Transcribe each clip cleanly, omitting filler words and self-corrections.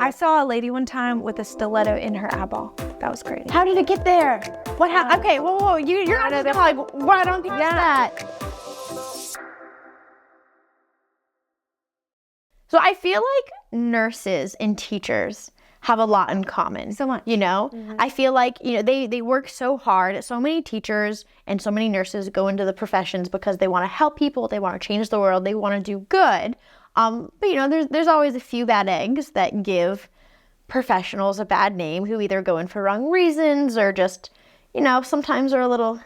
I saw a lady one time with a stiletto in her eyeball. That was crazy. How did it get there? What happened? Okay, whoa, you're not just like, well, I don't think that. So I feel like nurses and teachers have a lot in common. So much. You know? I feel like, they work so hard. So many teachers and so many nurses go into the professions because they want to help people, they want to change the world, they want to do good. But there's always a few bad eggs that give professionals a bad name who either go in for wrong reasons or just, sometimes are a little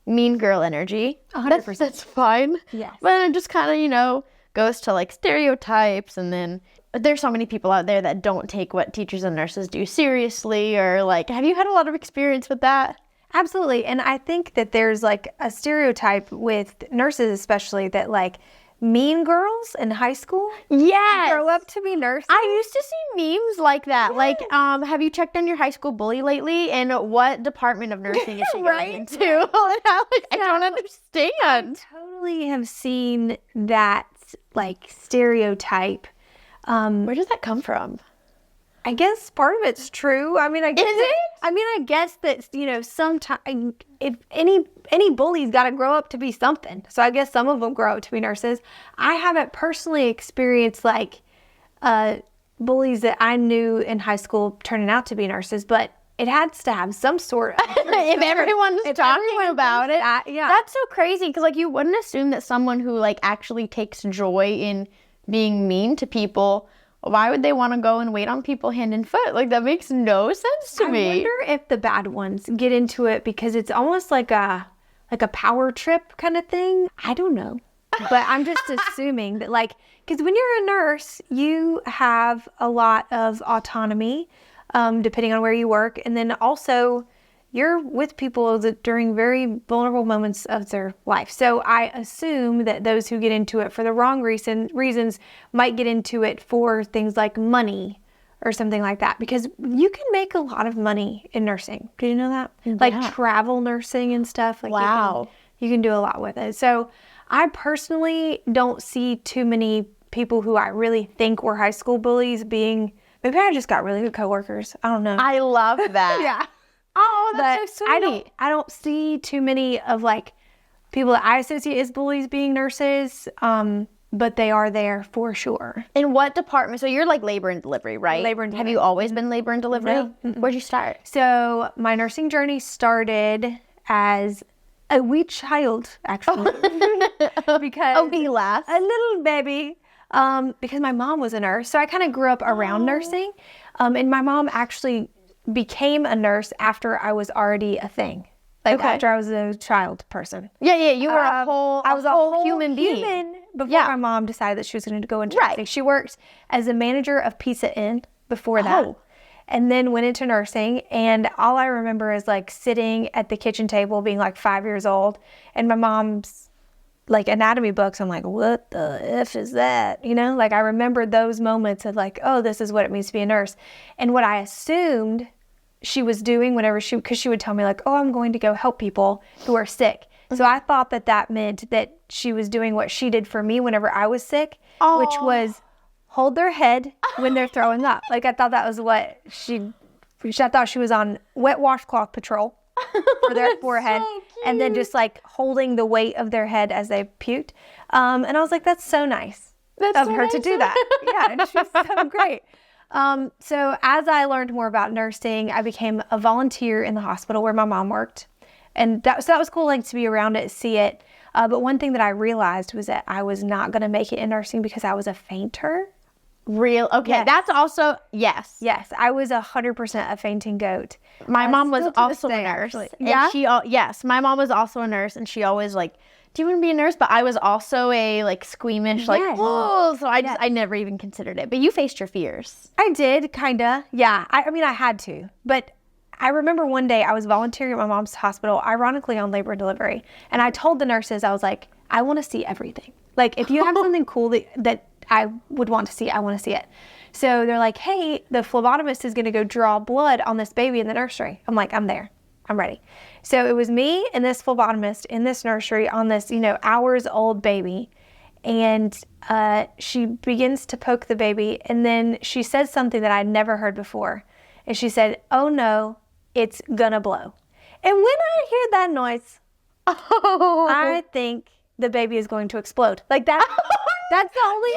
mean girl energy. 100%. That's fine. Yes. But then it just kind of, goes to like stereotypes, and then there's so many people out there that don't take what teachers and nurses do seriously, or like, have you had a lot of experience with that? Absolutely. And I think that there's like a stereotype with nurses especially that like mean girls in high school grow up to be nurses. I used to see memes like that. Like, have you checked on your high school bully lately? And what department of nursing is she going into? I don't understand. I totally have seen that like stereotype. Where does that come from? I guess part of it's true. I mean, I guess Is it? I guess that sometimes if any bully's got to grow up to be something. So I guess some of them grow up to be nurses. I haven't personally experienced like bullies that I knew in high school turning out to be nurses, but it has to have some sort of if everyone's talking about it. Yeah. That's so crazy, because like you wouldn't assume that someone who like actually takes joy in being mean to people, why would they want to go and wait on people hand and foot? Like, that makes no sense to me. I wonder if the bad ones get into it because it's almost like a power trip kind of thing. I don't know. But I'm just assuming that because when you're a nurse, you have a lot of autonomy, depending on where you work. And then also you're with people during very vulnerable moments of their life. So I assume that those who get into it for the wrong reasons might get into it for things like money or something like that, because you can make a lot of money in nursing. Did you know that? Yeah. Like travel nursing and stuff. Like wow. You can do a lot with it. So I personally don't see too many people who I really think were high school bullies being, maybe I just got really good coworkers. I don't know. I love that. Yeah. Oh, that's so sweet. I don't see too many of like people that I associate as bullies being nurses, but they are there for sure. In what department? So you're like labor and delivery, right? Labor and delivery. Have you always been labor and delivery? No. Where'd you start? So my nursing journey started as a wee child, actually, because A wee lass. a little baby, because my mom was a nurse. So I kind of grew up around nursing, and my mom actually became a nurse after I was already a thing. Like after I was a child person. Yeah, you were a whole human being. Before my mom decided that she was going to go into nursing. She worked as a manager of Pizza Inn before that. And then went into nursing. And all I remember is like sitting at the kitchen table being like 5 years old. And my mom's like anatomy books. I'm like, what the F is that? Like I remember those moments of like, oh, this is what it means to be a nurse. And what I assumed she was doing because she would tell me like, oh, I'm going to go help people who are sick. So I thought that meant that she was doing what she did for me whenever I was sick, which was hold their head when they're throwing up. Like I thought that was what I thought she was on wet washcloth patrol for their forehead, and then just like holding the weight of their head as they puked. And I was like, that's so nice of her to do that. Yeah, and she's so great. So as I learned more about nursing, I became a volunteer in the hospital where my mom worked. And that was cool, like to be around it, see it. But one thing that I realized was that I was not going to make it in nursing because I was a fainter. Okay. Yes. That's also, yes. Yes, I was 100% a fainting goat. My mom was also a nurse. Actually. Yeah? Yes, my mom was also a nurse, and she always like, do you want to be a nurse? But I was also a like squeamish, like, whoa. So I never even considered it. But you faced your fears. I did, kind of. Yeah. I mean, I had to. But I remember one day I was volunteering at my mom's hospital, ironically on labor and delivery. And I told the nurses, I was like, I want to see everything. Like, if you have something cool that I would want to see, I want to see it. So they're like, hey, the phlebotomist is going to go draw blood on this baby in the nursery. I'm like, I'm there. I'm ready. So it was me and this phlebotomist in this nursery on this, hours old baby. And she begins to poke the baby, and then she says something that I'd never heard before. And she said, "Oh no, it's gonna blow." And when I hear that noise, I think the baby is going to explode. Like that. That's the only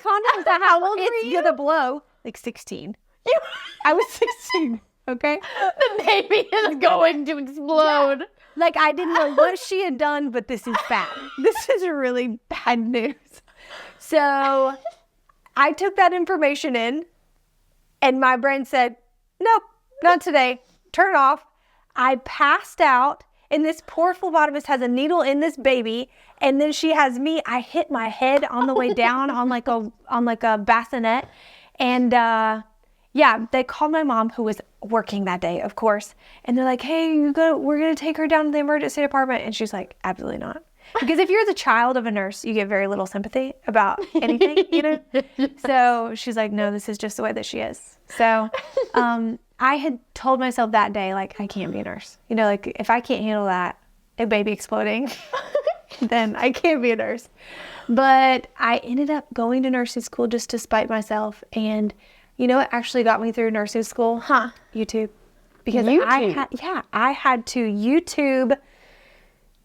context. How old were you? It's gonna blow. Like 16. I was 16. Okay. The baby is going to explode. Yeah. Like, I didn't know what she had done, but this is bad. This is really bad news. So I took that information in, and my brain said, nope, not today. Turn off. I passed out, and this poor phlebotomist has a needle in this baby, and then she has me. I hit my head on the way down on like a bassinet, and yeah, they called my mom, who was working that day, of course, and they're like, "Hey, we're gonna take her down to the emergency department," and she's like, "Absolutely not." Because if you're the child of a nurse, you get very little sympathy about anything, you know? So she's like, "No, this is just the way that she is." So I had told myself that day, like, I can't be a nurse. You know, like, if I can't handle that, a baby exploding, then I can't be a nurse. But I ended up going to nursing school just to spite myself. And you know what actually got me through nursing school? YouTube. Because I had to YouTube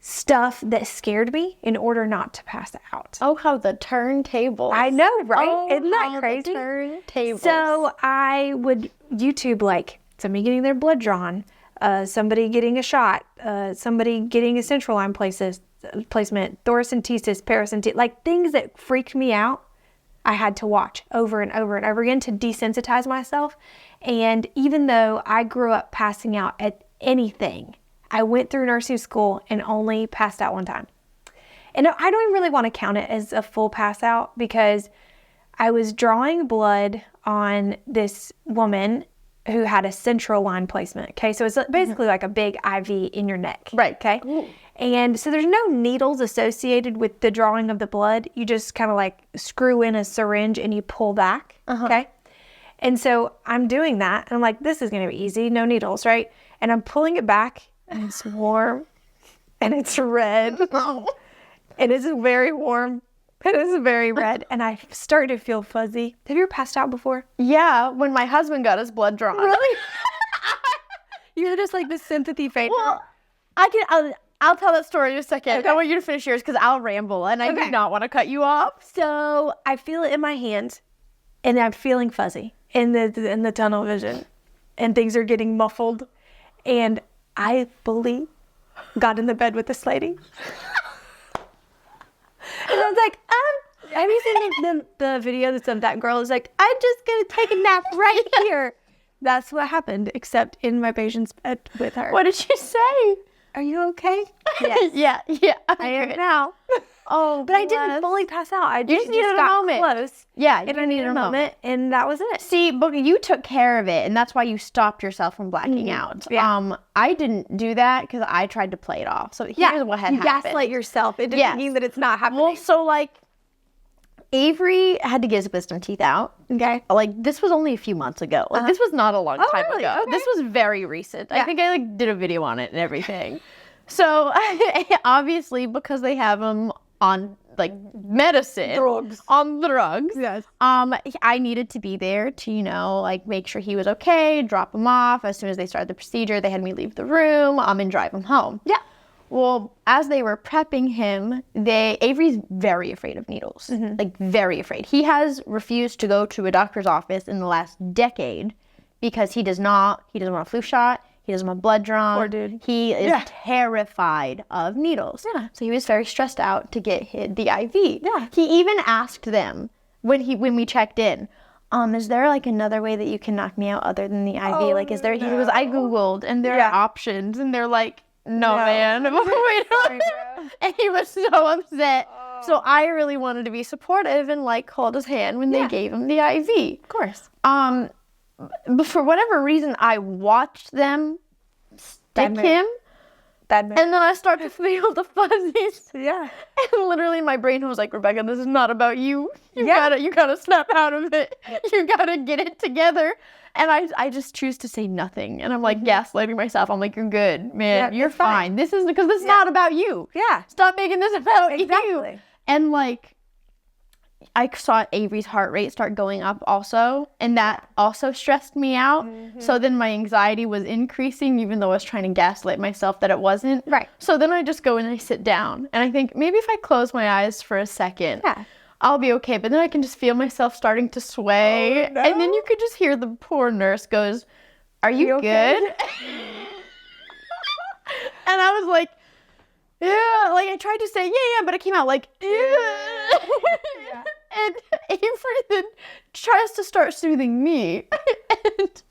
stuff that scared me in order not to pass out. Oh, how the turntables. I know, right? Oh, isn't that crazy? The turntables. So I would YouTube, like, somebody getting their blood drawn, somebody getting a shot, somebody getting a central line placement, thoracentesis, paracentesis, like things that freaked me out. I had to watch over and over and over again to desensitize myself. And even though I grew up passing out at anything, I went through nursing school and only passed out one time. And I don't even really want to count it as a full pass out, because I was drawing blood on this woman who had a central line placement. Okay, so it's basically like a big IV in your neck. Right. Okay. Ooh. And so there's no needles associated with the drawing of the blood. You just kind of like screw in a syringe and you pull back. Okay. And so I'm doing that, and I'm like, this is going to be easy. No needles, right? And I'm pulling it back, and it's warm, and it's red, and it's very warm, and it's very red, and I start to feel fuzzy. Have you ever passed out before? Yeah, when my husband got his blood drawn. Really? You're just like the sympathy fader. Well, I'll tell that story in a second. Okay. I want you to finish yours because I'll ramble, and I do not want to cut you off. So I feel it in my hand, and I'm feeling fuzzy in the tunnel vision, and things are getting muffled, and I fully got in the bed with this lady. And I was like, have you seen the video that's of that girl is like, I'm just going to take a nap right here. That's what happened, except in my patient's bed with her. What did she say? Are you okay? Yes. Yeah. I am now. Oh, but I didn't fully pass out. I just needed a got moment. Close. Yeah, and I needed a moment, and that was it. See, but you took care of it, and that's why you stopped yourself from blacking out. Yeah. I didn't do that because I tried to play it off. So here's what had happened. You gaslight yourself into thinking that it's not happening. Well, so like, Avery had to get his wisdom teeth out. Okay. Like, this was only a few months ago. Like, this was not a long time really? ago. Okay. This was very recent. I think I like did a video on it and everything. So obviously, because they have him on like medicine, on drugs. Yes. I needed to be there to, like make sure he was okay, drop him off. As soon as they started the procedure, they had me leave the room, and drive him home. Yeah. Well, as they were prepping him, Avery's very afraid of needles, like very afraid. He has refused to go to a doctor's office in the last decade because he doesn't want a flu shot. He doesn't want blood drawn. Poor dude. He is terrified of needles. Yeah. So he was very stressed out to get the IV. Yeah. He even asked them when we checked in, is there like another way that you can knock me out other than the IV? Oh, Like, is there? He goes, I Googled and there are options, and they're like, no, man. And he was so upset. So I really wanted to be supportive and like hold his hand when they gave him the IV. Of course. But for whatever reason, I watched them stick him. And then I started to feel the fuzzies. Yeah. And literally my brain was like, Rebecca, this is not about you. You gotta snap out of it. You gotta get it together. And I just choose to say nothing. And I'm like gaslighting myself. I'm like, you're good, man. You're fine. This is because this is not about you. Yeah. Stop making this about you. And like, I saw Avery's heart rate start going up also, and that also stressed me out. So then my anxiety was increasing, even though I was trying to gaslight myself that it wasn't. Right. So then I just go and I sit down, and I think maybe if I close my eyes for a second, I'll be okay. But then I can just feel myself starting to sway, and then you could just hear the poor nurse goes, "Are you good?" And I was like, yeah, like I tried to say, yeah, but it came out like, yeah. And Avery then tries to start soothing me. And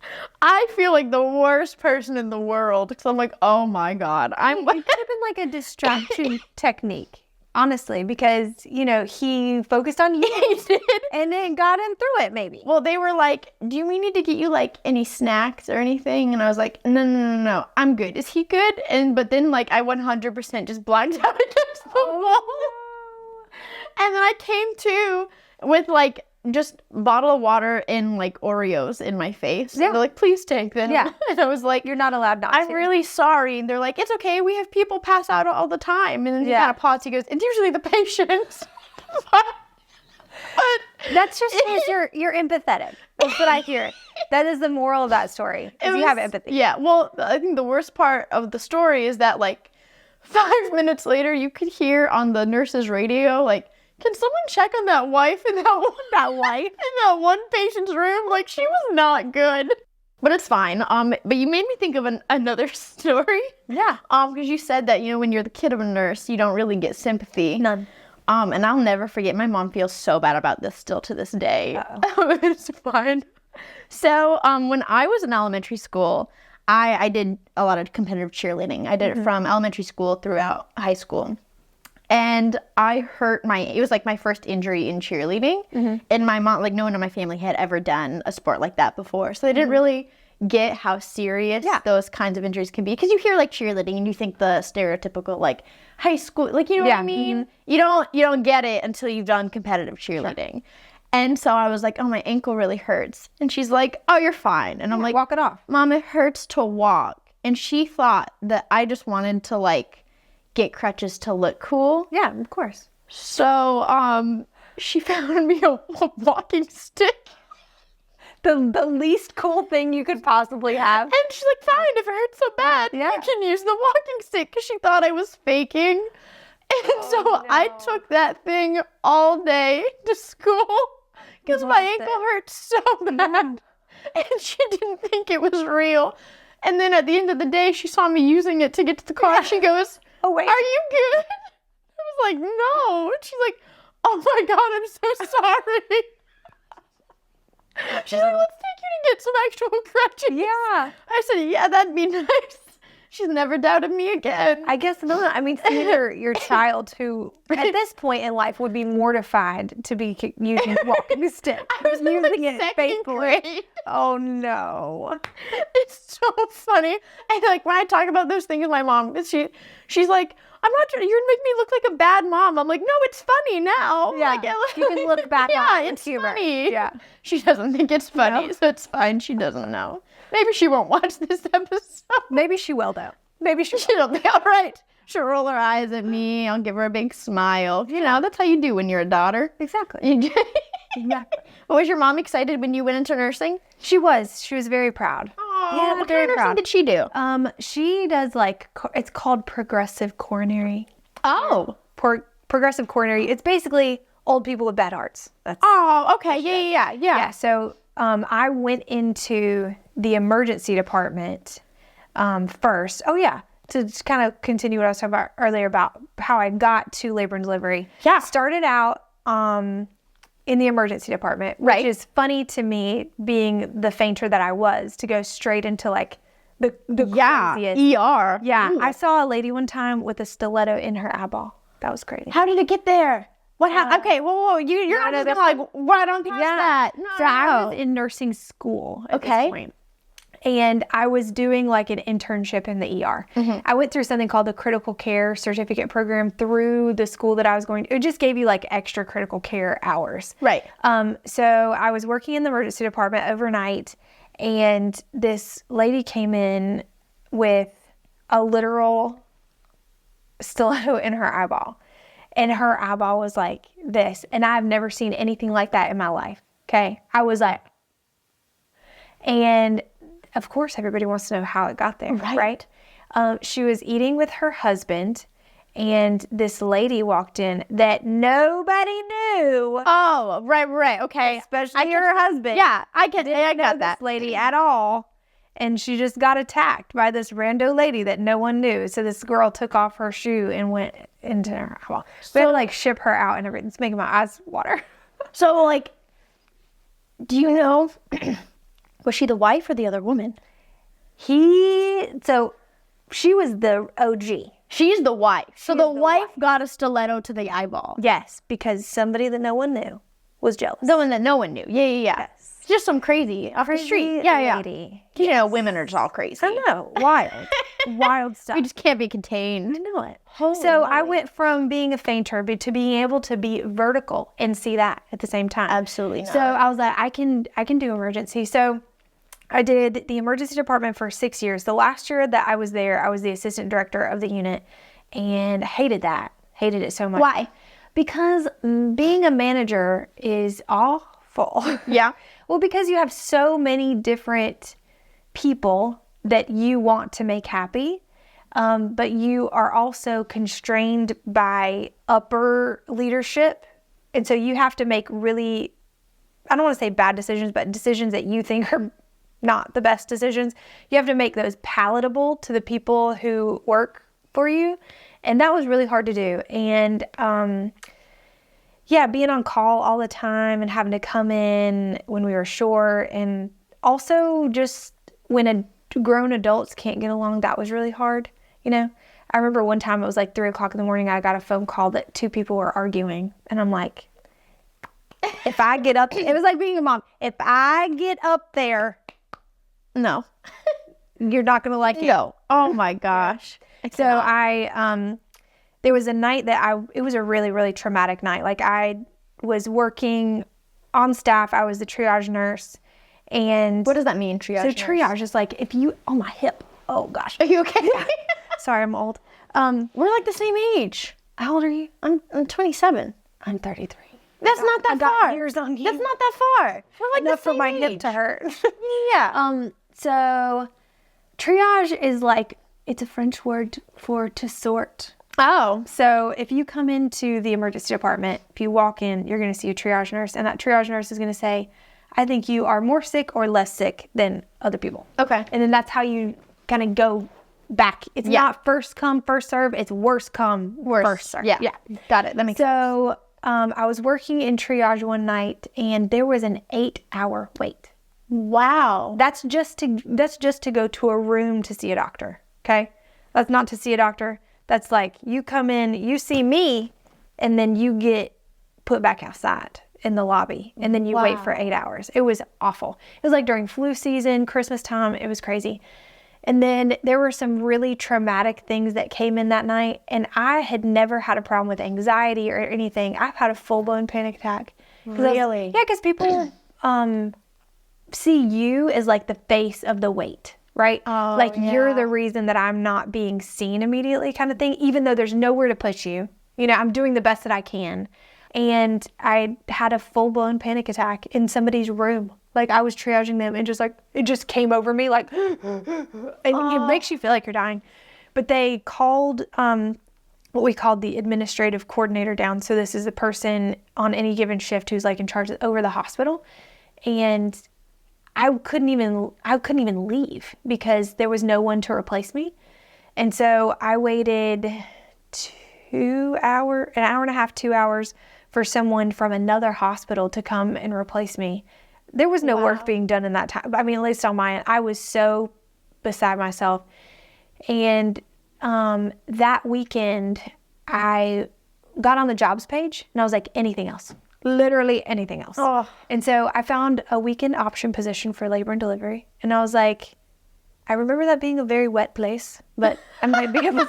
I feel like the worst person in the world because I'm like, oh my God. It could have been like a distraction technique, honestly, because, you know, he focused on you. He did. And then got him through it, maybe. Well, they were like, do we need to get you like any snacks or anything? And I was like, no, I'm good. Is he good? But then like I 100% just blacked out against the wall. And then I came to with like just bottle of water and like Oreos in my face. Yeah. And they're like, please take them. Yeah. And I was like, You're not allowed not to. I'm really sorry. And they're like, it's okay. We have people pass out all the time. And then he kind of paused. He goes, it's usually the patients. But that's just because you're empathetic. That's what I hear. That is the moral of that story. Is you have empathy. Yeah. Well, I think the worst part of the story is that like 5 minutes later, you could hear on the nurse's radio, like, can someone check on that wife in that one patient's room? Like, she was not good. But it's fine. But you made me think of another story. Yeah. Because you said that, you know, when you're the kid of a nurse, you don't really get sympathy. None. And I'll never forget, my mom feels so bad about this still to this day. It's fine. So, when I was in elementary school, I did a lot of competitive cheerleading. I did it from elementary school throughout high school. And I hurt it was like my first injury in cheerleading. And my mom, like no one in my family had ever done a sport like that before. So they didn't really get how serious those kinds of injuries can be. Because you hear like cheerleading and you think the stereotypical like high school, like, you know what I mean? You don't get it until you've done competitive cheerleading. Sure. And so I was like, oh, my ankle really hurts. And she's like, oh, you're fine. And I'm like, walk it off. Mom, it hurts to walk. And she thought that I just wanted to like get crutches to look cool. Yeah, of course. So she found me a walking stick. The least cool thing you could possibly have. And she's like, fine, if it hurts so bad, you can use the walking stick, because she thought I was faking. And I took that thing all day to school because my ankle hurt so bad. And she didn't think it was real. And then at the end of the day, she saw me using it to get to the car. She goes, oh, wait, are you good? I was like, no. And she's like, oh my God, I'm so sorry. She's like, let's take you to get some actual crutches. Yeah. I said, yeah, that'd be nice. She's never doubted me again. I guess no. I mean, either your child who, at this point in life, would be mortified to be using a walking stick. I was using it second grade. Oh no! It's so funny. And like when I talk about those things with my mom, she's like, "I'm not. You're gonna make me look like a bad mom." I'm like, "No, it's funny now." Yeah, like, you can look back on it. It's funny. Yeah, she doesn't think it's funny, so it's fine. She doesn't know. Maybe she won't watch this episode. Maybe she will, though. Maybe she'll be all right. She'll roll her eyes at me. I'll give her a big smile. You know, that's how you do when you're a daughter. Exactly. Exactly. Well, was your mom excited when you went into nursing? She was. She was very proud. Oh, yeah, what kind of nursing did she do? She does it's called progressive coronary. Oh. Progressive coronary. It's basically old people with bad hearts. Oh, okay. Yeah. Yeah. So I went into the emergency department first. Oh, yeah. To just kind of continue what I was talking about earlier about how I got to labor and delivery. Yeah. Started out in the emergency department, which is funny to me, being the fainter that I was, to go straight into like the craziest. ER. Yeah. Ooh. I saw a lady one time with a stiletto in her eyeball. That was crazy. How did it get there? What happened? Okay, whoa. You're not just like, why don't you that? No, so I was in nursing school at this point. And I was doing like an internship in the ER. Mm-hmm. I went through something called the critical care certificate program through the school that I was going to. It just gave you like extra critical care hours. Right. So I was working in the emergency department overnight, and this lady came in with a literal stiletto in her eyeball. And her eyeball was like this. And I've never seen anything like that in my life. Okay. I was like, and of course, everybody wants to know how it got there, right? She was eating with her husband, and this lady walked in that nobody knew. Oh, right. Okay. Especially her husband. Yeah, I got that. This lady at all. And she just got attacked by this rando lady that no one knew. So this girl took off her shoe and went into her eyeball. We had to like ship her out and everything. It's making my eyes water. So like, do you know, was she the wife or the other woman? So she was the OG. She's the wife. So the wife got a stiletto to the eyeball. Yes, because somebody that no one knew was jealous. The one that no one knew. Yeah. Yes. Just some crazy off the street. Lady. You know, women are just all crazy. I know. Wild. Wild stuff. We just can't be contained. I know it. So I went from being a fainter to being able to be vertical and see that at the same time. Absolutely not. So I was like, I can do emergency. So I did the emergency department for 6 years. The last year that I was there, I was the assistant director of the unit and hated that. Hated it so much. Why? Because being a manager is awful. Yeah. Well, because you have so many different people that you want to make happy, but you are also constrained by upper leadership. And so you have to make really, I don't want to say bad decisions, but decisions that you think are not the best decisions. You have to make those palatable to the people who work for you. And that was really hard to do. And being on call all the time and having to come in when we were short, and also just when grown adults can't get along, that was really hard. You know, I remember one time it was like 3:00 in the morning. I got a phone call that 2 people were arguing, and I'm like, if I get up, it was like being a mom. If I get up there, No. you're not gonna like it. No. Oh my gosh. So there was a night that it was a really, really traumatic night. Like I was working on staff. I was the triage nurse. And what does that mean, triage? So triage is like my hip. Oh gosh. Are you okay? Sorry, I'm old. We're like the same age. How old are you? I'm 27. I'm 33. That's not that far. Years on you. That's not that far. We're like enough the same for my age. hip to hurt. Yeah. So triage is like, it's a French word for to sort. Oh. So if you come into the emergency department, if you walk in, you're going to see a triage nurse, and that triage nurse is going to say, I think you are more sick or less sick than other people. Okay. And then that's how you kind of go back. It's not first come, first serve. It's worst come, first serve. Yeah. Got it. That makes sense. So I was working in triage one night, and there was an 8-hour wait. Wow. That's just to go to a room to see a doctor. Okay. That's not to see a doctor. That's like you come in, you see me, and then you get put back outside in the lobby, and then you wait for 8 hours. It was awful. It was like during flu season, Christmas time. It was crazy. And then there were some really traumatic things that came in that night, and I had never had a problem with anxiety or anything. I've had a full-blown panic attack. Really? Because people see you as like the face of the wait. Right? Oh, like you're the reason that I'm not being seen immediately kind of thing, even though there's nowhere to put you. You know, I'm doing the best that I can. And I had a full-blown panic attack in somebody's room. Like I was triaging them and just like, it just came over me like, and it makes you feel like you're dying. But they called what we called the administrative coordinator down. So this is the person on any given shift who's like in charge over the hospital. And I couldn't even leave because there was no one to replace me. And so I waited 1 hour and a half, 2 hours for someone from another hospital to come and replace me. There was no work being done in that time. I mean, at least on my end, I was so beside myself. And that weekend, I got on the jobs page and I was like, anything else. Literally anything else. Oh. And so I found a weekend option position for labor and delivery. And I was like, I remember that being a very wet place, but I might be able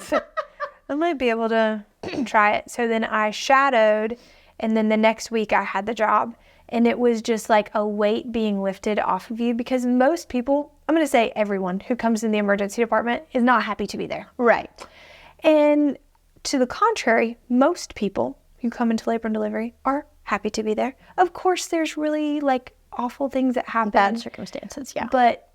to try it. So then I shadowed, and then the next week I had the job. And it was just like a weight being lifted off of you, because most people, I'm going to say everyone who comes in the emergency department is not happy to be there. Right. And to the contrary, most people who come into labor and delivery are happy to be there. Of course, there's really like awful things that happen. Bad circumstances, yeah. But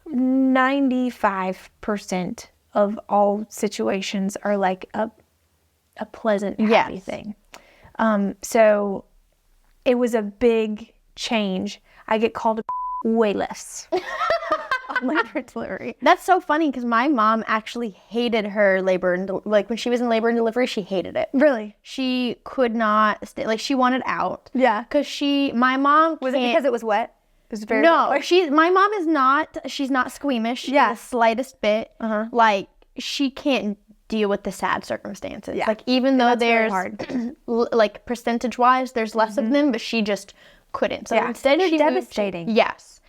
95% of all situations are like a pleasant, happy thing. So it was a big change. I get called way less on labor and delivery. That's so funny because my mom actually hated her labor and like when she was in labor and delivery, she hated it. Really? She could not stay. Like she wanted out. Yeah. Because my mom Was it because it was wet? It was very No, wet. my mom is not. She's not squeamish. Yeah. The slightest bit. Like she can't deal with the sad circumstances. Yeah. Like even though That's really there's hard. like percentage wise, there's less of them, but she just couldn't. So Yeah. instead, They're she moved- devastating. Yes.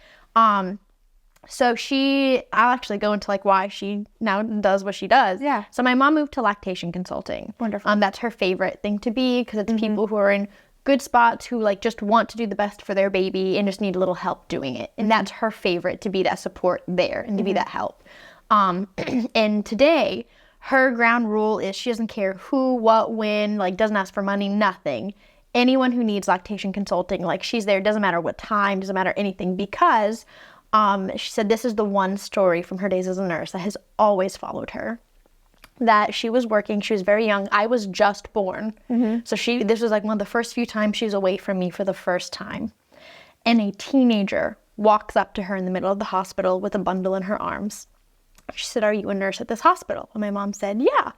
So I'll actually go into like why she now does what she does. Yeah. So my mom moved to lactation consulting. Wonderful. That's her favorite thing to be because it's people who are in good spots who like just want to do the best for their baby and just need a little help doing it. And that's her favorite, to be that support there and to be that help. And today her ground rule is she doesn't care who, what, when, like doesn't ask for money, nothing. Anyone who needs lactation consulting, like she's there, doesn't matter what time, doesn't matter anything, because she said this is the one story from her days as a nurse that has always followed her. That she was working, she was very young. I was just born. So this was like one of the first few times she was away from me for the first time. And a teenager walks up to her in the middle of the hospital with a bundle in her arms. She said, "Are you a nurse at this hospital?" And my mom said, "Yeah."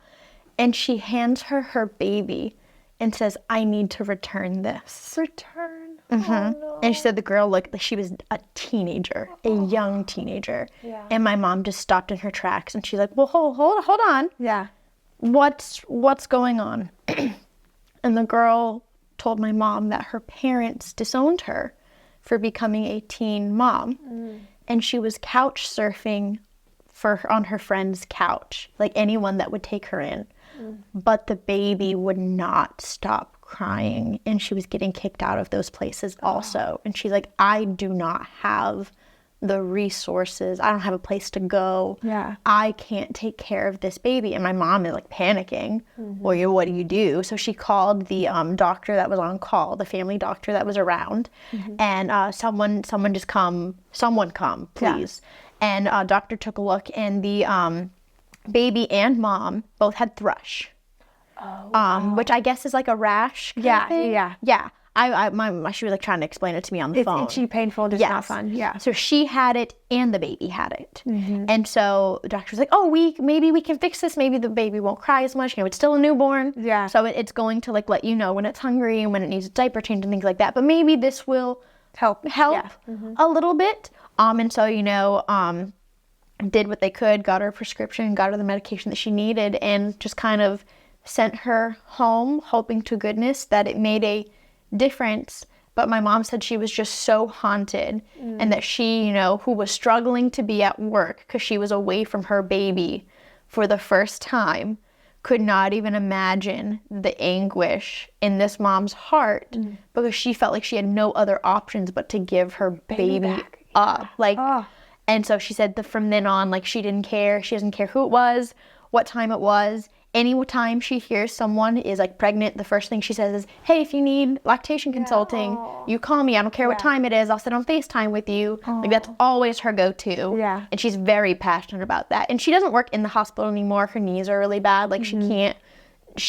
And she hands her baby and says, "I need to return this." Return. Oh, no. And she said the girl looked like she was a teenager, a young teenager. Yeah. And my mom just stopped in her tracks and she's like, "Well, hold on. Yeah. What's going on?" And the girl told my mom that her parents disowned her for becoming a teen mom. And she was couch surfing on her friend's couch, like anyone that would take her in. But the baby would not stop crying, and she was getting kicked out of those places also. And she's like, "I do not have the resources. I don't have a place to go. Yeah. I can't take care of this baby." And my mom is like panicking. Well, what do you do? So she called the doctor that was on call, the family doctor that was around, and someone come, please. And doctor took a look, and the baby and mom both had thrush. Which I guess is like a rash. Kind of thing. Yeah. She was like trying to explain it to me on the phone. It's itchy, painful, just not fun. Yeah. So she had it and the baby had it. And so the doctor was like, "Oh, maybe we can fix this. Maybe the baby won't cry as much. It's still a newborn. Yeah. So it's going to like let you know when it's hungry and when it needs a diaper change and things like that. But maybe this will Help. a little bit." And so, did what they could, got her a prescription, got her the medication that she needed, and just kind of sent her home, hoping to goodness that it made a difference. But my mom said she was just so haunted, and that she, who was struggling to be at work because she was away from her baby for the first time, could not even imagine the anguish in this mom's heart because she felt like she had no other options but to give her baby back. up. And so she said that from then on, like, she didn't care. She doesn't care who it was, what time it was. Any time she hears someone is like pregnant, the first thing she says is, "Hey, if you need lactation consulting, you call me. I don't care what time it is. I'll sit on FaceTime with you." Like, that's always her go-to. Yeah. And she's very passionate about that. And she doesn't work in the hospital anymore. Her knees are really bad. Like, she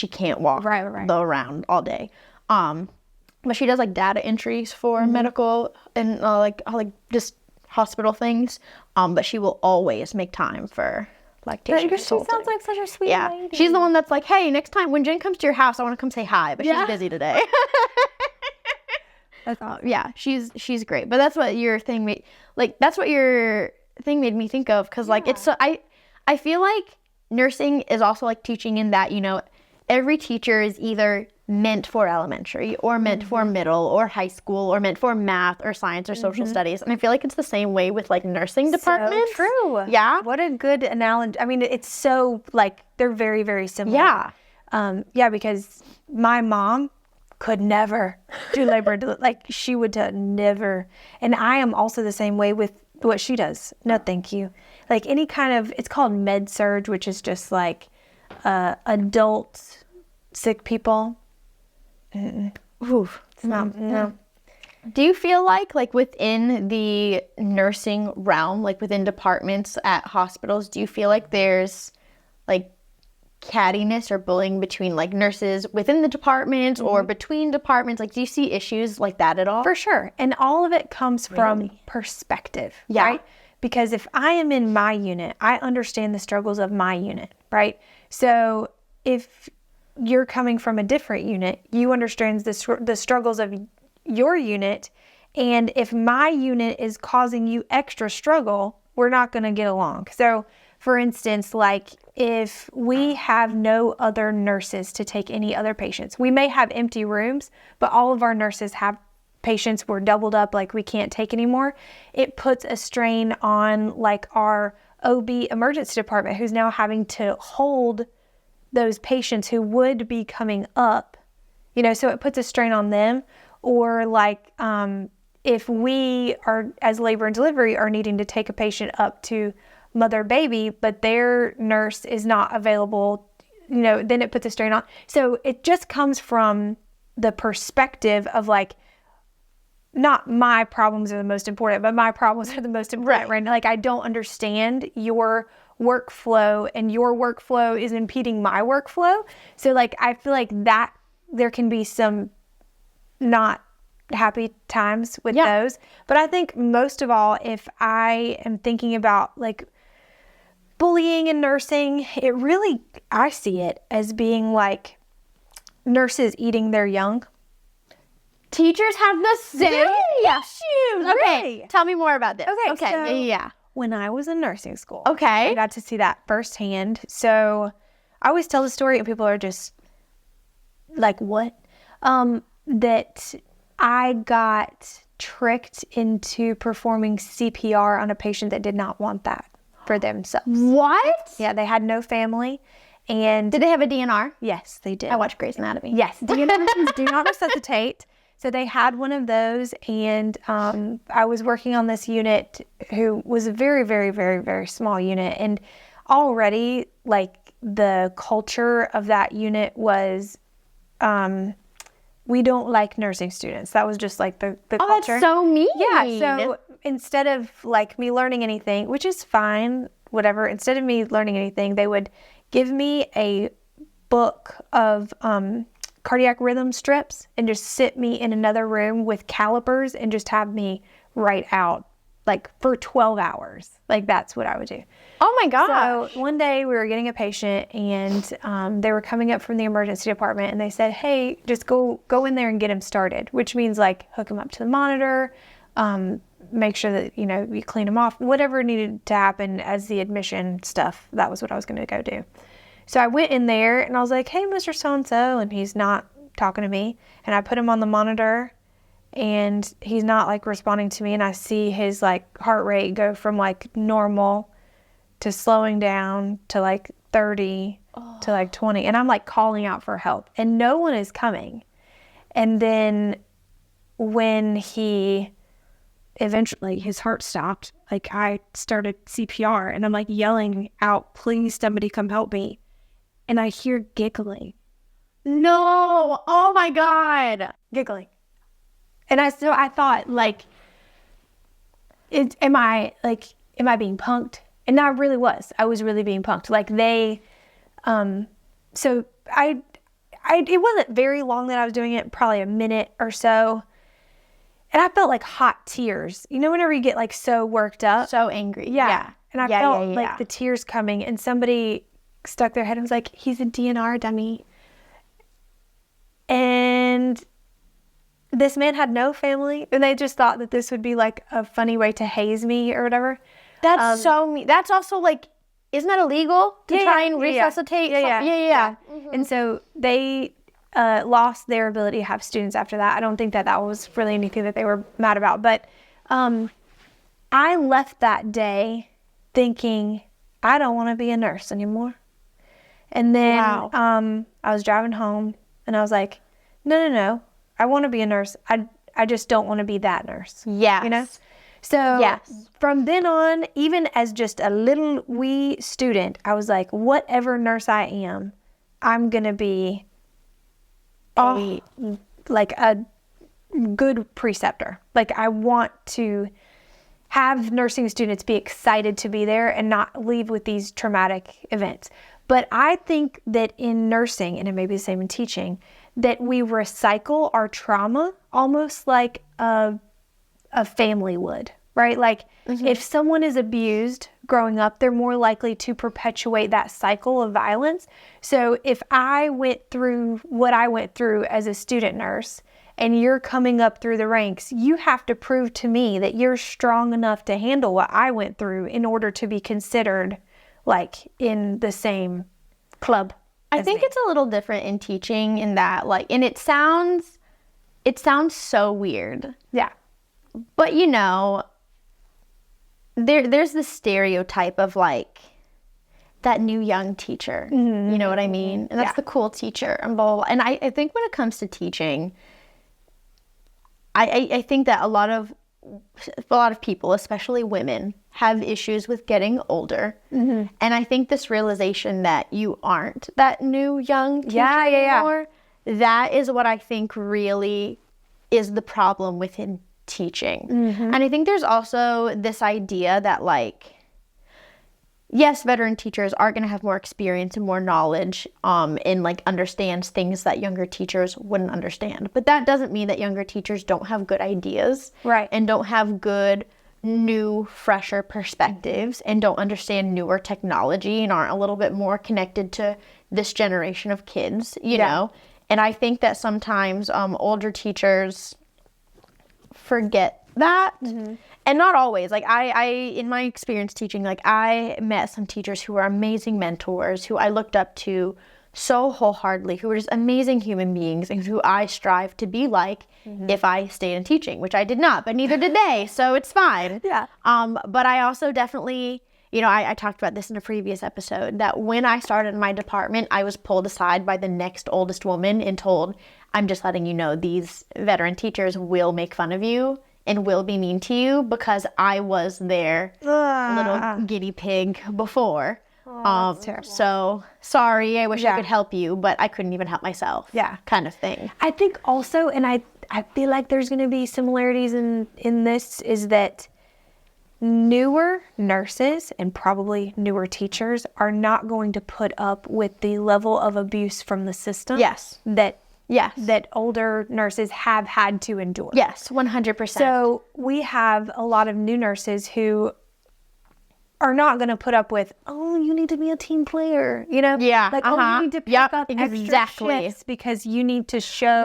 can't walk around all day. But she does like data entries for medical and like just hospital things. But she will always make time for lactation consulting. She sounds like such a sweet lady. She's the one that's like, "Hey, next time when Jen comes to your house, I want to come say hi, but she's busy today." That's awesome. She's great. But that's what your thing made me think of, because like it's so I feel like nursing is also like teaching in that, every teacher is either meant for elementary or meant for middle or high school or meant for math or science or social studies. And I feel like it's the same way with like nursing departments. So true. Yeah. What a good analogy. I mean, it's so like they're very, very similar. Yeah. Because my mom could never do labor. Like she would never. And I am also the same way with what she does. No, thank you. Like any kind of, it's called med surge, which is just like adult sick people. Oof. It's not, no. Do you feel like within the nursing realm, like within departments at hospitals, do you feel like there's like cattiness or bullying between like nurses within the departments or between departments? Like, do you see issues like that at all? For sure. And all of it comes from perspective, right? Because if I am in my unit, I understand the struggles of my unit, right? So if you're coming from a different unit, you understand the struggles of your unit. And if my unit is causing you extra struggle, we're not going to get along. So for instance, like if we have no other nurses to take any other patients, we may have empty rooms, but all of our nurses have patients were doubled up, like we can't take anymore. It puts a strain on like our OB emergency department, who's now having to hold those patients who would be coming up, you know, so it puts a strain on them. Or like if we are, as labor and delivery, are needing to take a patient up to mother baby, but their nurse is not available, you know, then it puts a strain on. So it just comes from the perspective of like, not my problems are the most important, but my problems are the most important, right? Like I don't understand your workflow and your workflow is impeding my workflow. So like, I feel like that there can be some not happy times with those. But I think most of all, if I am thinking about like bullying in nursing, it really, I see it as being like nurses eating their young. Teachers have the same issues. Okay, really? tell me more about this. Okay, so yeah. When I was in nursing school, okay, I got to see that firsthand. So I always tell the story and people are just like, what? That I got tricked into performing CPR on a patient that did not want that for themselves. What? Yeah, they had no family. And did they have a DNR? Yes, they did. I watched Grey's Anatomy. Yes, DNRs do not resuscitate. So they had one of those, and I was working on this unit who was a very, very, very, very small unit. And already, like, the culture of that unit was, we don't like nursing students. That was just, like, the culture. Oh, that's so mean. Yeah, so instead of, like, me learning anything, which is fine, whatever, instead of me learning anything, they would give me a book of cardiac rhythm strips and just sit me in another room with calipers and just have me write out like for 12 hours. Like that's what I would do. Oh my gosh. So one day we were getting a patient and they were coming up from the emergency department and they said, hey, just go in there and get him started, which means like hook him up to the monitor, make sure that, you know, you clean him off, whatever needed to happen as the admission stuff. That was what I was going to go do. So I went in there and I was like, hey, Mr. So-and-so, and he's not talking to me. And I put him on the monitor and he's not like responding to me. And I see his like heart rate go from like normal to slowing down to like 30 to like 20. And I'm like calling out for help and no one is coming. And then when he eventually, his heart stopped, like I started CPR and I'm like yelling out, please somebody come help me. And I hear giggling. No. Oh my God. Giggling. And I thought like, am I being punked? And I really was. I was really being punked. Like they, so it wasn't very long that I was doing it, probably a minute or so. And I felt like hot tears. You know, whenever you get like so worked up. So angry. Yeah. And I felt like the tears coming and somebody stuck their head and was like, he's a DNR dummy. And this man had no family and they just thought that this would be like a funny way to haze me or whatever. That's so mean. That's also like, isn't that illegal to try and resuscitate? Yeah. Mm-hmm. And so they lost their ability to have students after that. I don't think that was really anything that they were mad about. But I left that day thinking, I don't want to be a nurse anymore. And then I was driving home and I was like, no. I want to be a nurse. I just don't want to be that nurse. Yeah. You know? So Yes. from then on, even as just a little wee student, I was like, whatever nurse I am, I'm going to be a good preceptor. Like, I want to have nursing students be excited to be there and not leave with these traumatic events. But I think that in nursing, and it may be the same in teaching, that we recycle our trauma almost like a family would, right? Like, if someone is abused growing up, they're more likely to perpetuate that cycle of violence. So if I went through what I went through as a student nurse, and you're coming up through the ranks, you have to prove to me that you're strong enough to handle what I went through in order to be considered like in the same club. I think it's a little different in teaching in that, like, and it sounds so weird. Yeah. But you know, there's this stereotype of like that new young teacher. You know what I mean? And that's the cool teacher and blah, blah, blah. And I think when it comes to teaching, I think that a lot of people, especially women, have issues with getting older. And I think this realization that you aren't that new young teacher anymore, that is what I think really is the problem within teaching. And I think there's also this idea that, like, yes, veteran teachers are going to have more experience and more knowledge and like understands things that younger teachers wouldn't understand. But that doesn't mean that younger teachers don't have good ideas, right, and don't have good, new, fresher perspectives and don't understand newer technology and aren't a little bit more connected to this generation of kids, you know? And I think that sometimes older teachers forget that. And not always. Like, I in my experience teaching, like, I met some teachers who were amazing mentors, who I looked up to so wholeheartedly, who were just amazing human beings and who I strive to be like if I stayed in teaching, which I did not, but neither did they, so it's fine. But I also definitely, you know, I talked about this in a previous episode, that when I started in my department, I was pulled aside by the next oldest woman and told, I'm just letting you know, these veteran teachers will make fun of you and will be mean to you because I was their little guinea pig before. That's terrible. So sorry, I wish I could help you, but I couldn't even help myself. Kind of thing. I think also, and I feel like there's going to be similarities in this, is that newer nurses and probably newer teachers are not going to put up with the level of abuse from the system. That older nurses have had to endure. 100%. So we have a lot of new nurses who are not going to put up with, oh, you need to be a team player, you know? Like, oh, you need to pick up extra shifts because you need to show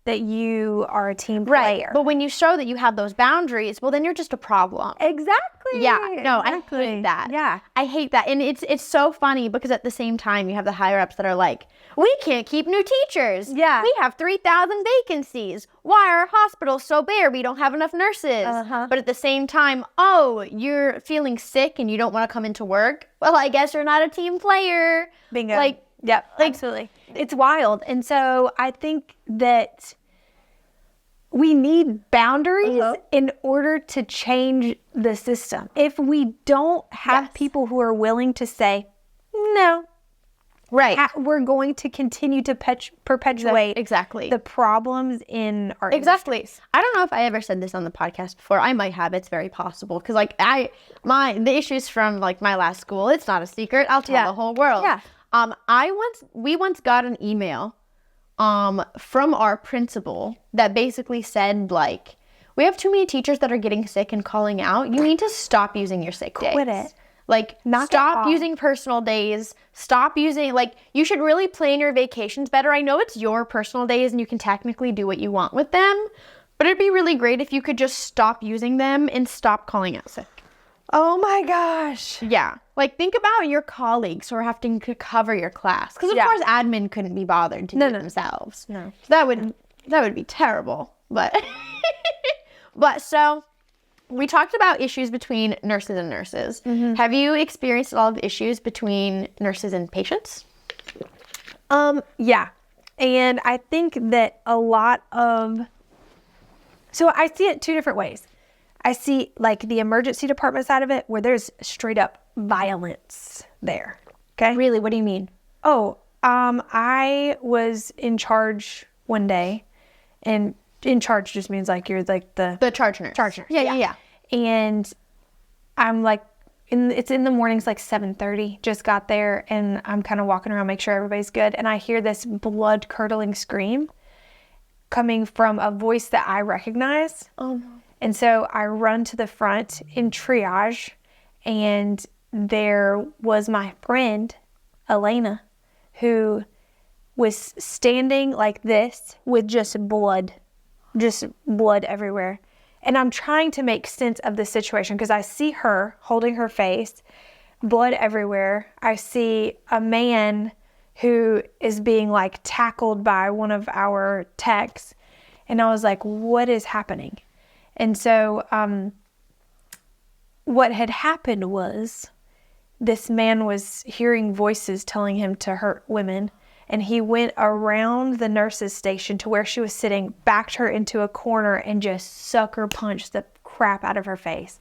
that you are a team player. But when you show that you have those boundaries, well, then you're just a problem. Exactly. I hate that. I hate that. And it's so funny because at the same time, you have the higher ups that are like, we can't keep new teachers. We have 3,000 vacancies. Why are hospitals so bare? We don't have enough nurses. But at the same time, oh, you're feeling sick and you don't want to come into work? Well, I guess you're not a team player. Bingo. Absolutely. It's wild. And so I think that we need boundaries in order to change the system. If we don't have people who are willing to say, no, we're going to continue to perpetuate the problems in our industry. I don't know if I ever said this on the podcast before. I might have. It's very possible. Because like the issues from like my last school, it's not a secret. I'll tell the whole world. We once got an email from our principal that basically said, like, we have too many teachers that are getting sick and calling out. You need to stop using your sick days. Quit it. Like, stop using personal days. Stop using, like, you should really plan your vacations better. I know it's your personal days and you can technically do what you want with them, but it'd be really great if you could just stop using them and stop calling out sick. Oh my gosh. Like, think about your colleagues who are having to cover your class. Because, of course, admin couldn't be bothered to do it themselves. So that would be terrible. But, so we talked about issues between nurses and nurses. Have you experienced a lot of issues between nurses and patients? Yeah. And I think that a lot of... So I see it two different ways. I see like the emergency department side of it where there's straight up violence there. Okay. Really? What do you mean? Oh, I was in charge one day, and in charge just means like you're like The charge nurse. charge nurse. Yeah. And I'm like, it's in the mornings, like 7:30, just got there, and I'm kind of walking around, make sure everybody's good. And I hear this blood curdling scream coming from a voice that I recognize. Oh, no. And so I run to the front in triage, and there was my friend, Elena, who was standing like this with just blood everywhere. And I'm trying to make sense of the situation because I see her holding her face, blood everywhere. I see a man who is being like tackled by one of our techs. And I was like, what is happening? And so what had happened was this man was hearing voices telling him to hurt women. And he went around the nurse's station to where she was sitting, backed her into a corner, and just sucker punched the crap out of her face.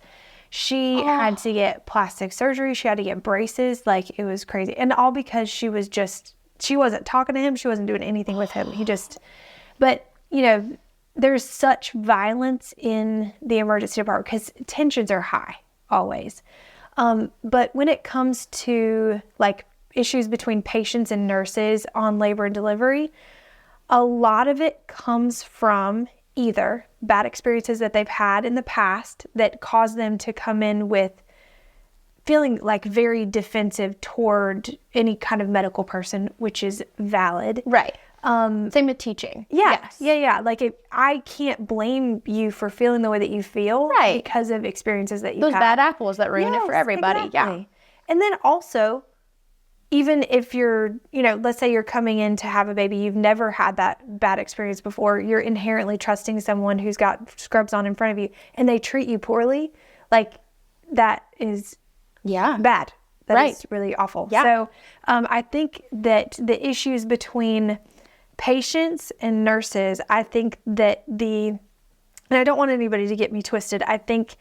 She had to get plastic surgery. She had to get braces. Like, it was crazy. And all because she wasn't talking to him. She wasn't doing anything with him. But, you know, there's such violence in the emergency department because tensions are high always. But when it comes to like issues between patients and nurses on labor and delivery, a lot of it comes from either bad experiences that they've had in the past that cause them to come in with feeling like very defensive toward any kind of medical person, which is valid. Right. Same with teaching. Yeah. Yes. Yeah. Like, I can't blame you for feeling the way that you feel, Right, because of experiences that you've those had. bad apples that ruin it for everybody. Exactly. Yeah. And then also, even if you're, you know, let's say you're coming in to have a baby, you've never had that bad experience before, you're inherently trusting someone who's got scrubs on in front of you, and they treat you poorly, like, that is bad. That is really awful. Yeah. So I think that the issues between patients and nurses, I think that and I don't want anybody to get me twisted, I think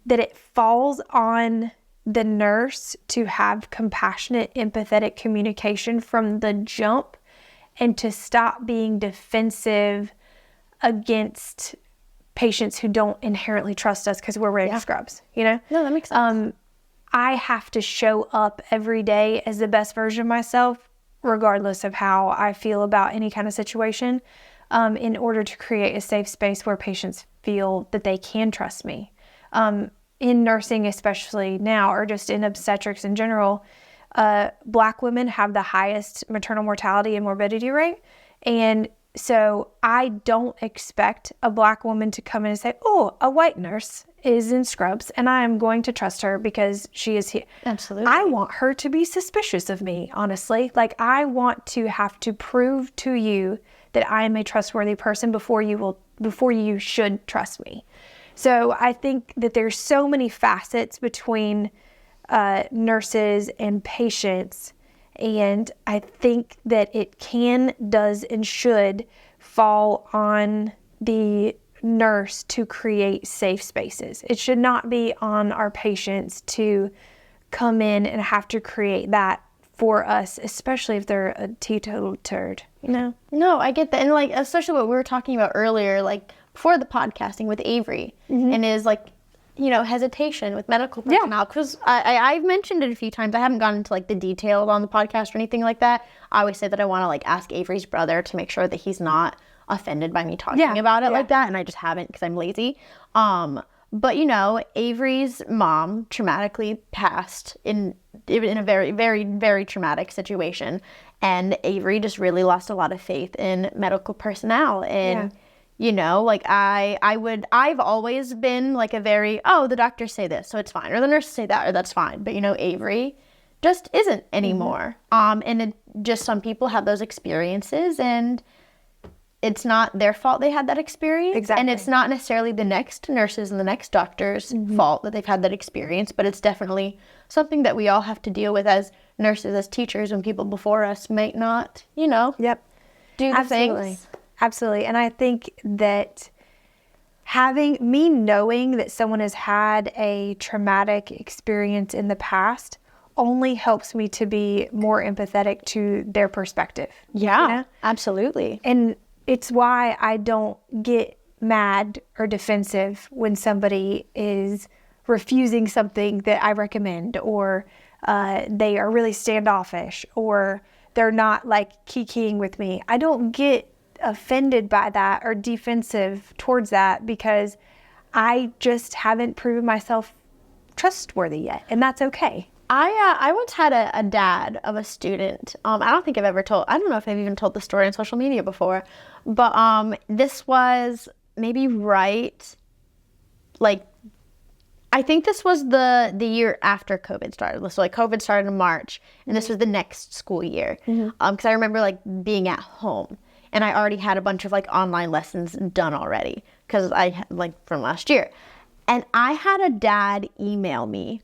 that it falls on the nurse to have compassionate, empathetic communication from the jump, and to stop being defensive against patients who don't inherently trust us because we're wearing scrubs, you know? No, that makes sense. I have to show up every day as the best version of myself, regardless of how I feel about any kind of situation, in order to create a safe space where patients feel that they can trust me. In nursing, especially now, or just in obstetrics in general, Black women have the highest maternal mortality and morbidity rate. And so I don't expect a Black woman to come in and say, oh, a white nurse is in scrubs and I am going to trust her because she is here. Absolutely. I want her to be suspicious of me, honestly. Like, I want to have to prove to you that I am a trustworthy person before you should trust me. So I think that there's so many facets between nurses and patients, and I think that it can, does, and should fall on the nurse to create safe spaces. It should not be on our patients to come in and have to create that for us, especially if they're a teetotal turd, you know? No, I get that. And like, especially what we were talking about earlier, like before the podcasting with Avery, and is like, you know, hesitation with medical personnel. Because I've mentioned it a few times. I haven't gone into like the details on the podcast or anything like that. I always say that I want to like ask Avery's brother to make sure that he's not offended by me talking about it like that. And I just haven't because I'm lazy. But you know, Avery's mom traumatically passed in a very, very, very traumatic situation. And Avery just really lost a lot of faith in medical personnel. And you know, like I've always been like a very, the doctors say this, so it's fine. Or the nurses say that, or that's fine. But you know, Avery just isn't anymore. And just some people have those experiences, and it's not their fault they had that experience. Exactly. And it's not necessarily the next nurses and the next doctors' fault that they've had that experience, but it's definitely something that we all have to deal with as nurses, as teachers, when people before us might not, you know, do the things. Absolutely. And I think that knowing that someone has had a traumatic experience in the past only helps me to be more empathetic to their perspective. Yeah, you know? absolutely. And it's why I don't get mad or defensive when somebody is refusing something that I recommend, or they are really standoffish, or they're not like kikiing with me. I don't get offended by that or defensive towards that, because I just haven't proven myself trustworthy yet, and that's okay. I once had a dad of a student. I don't think I've ever told. I don't know if I've even told the story on social media before, but this was maybe right, like, I think this was the year after COVID started. So like COVID started in March, and this was the next school year. Because I remember like being at home, and I already had a bunch of like online lessons done already, because I like from last year, and I had a dad email me.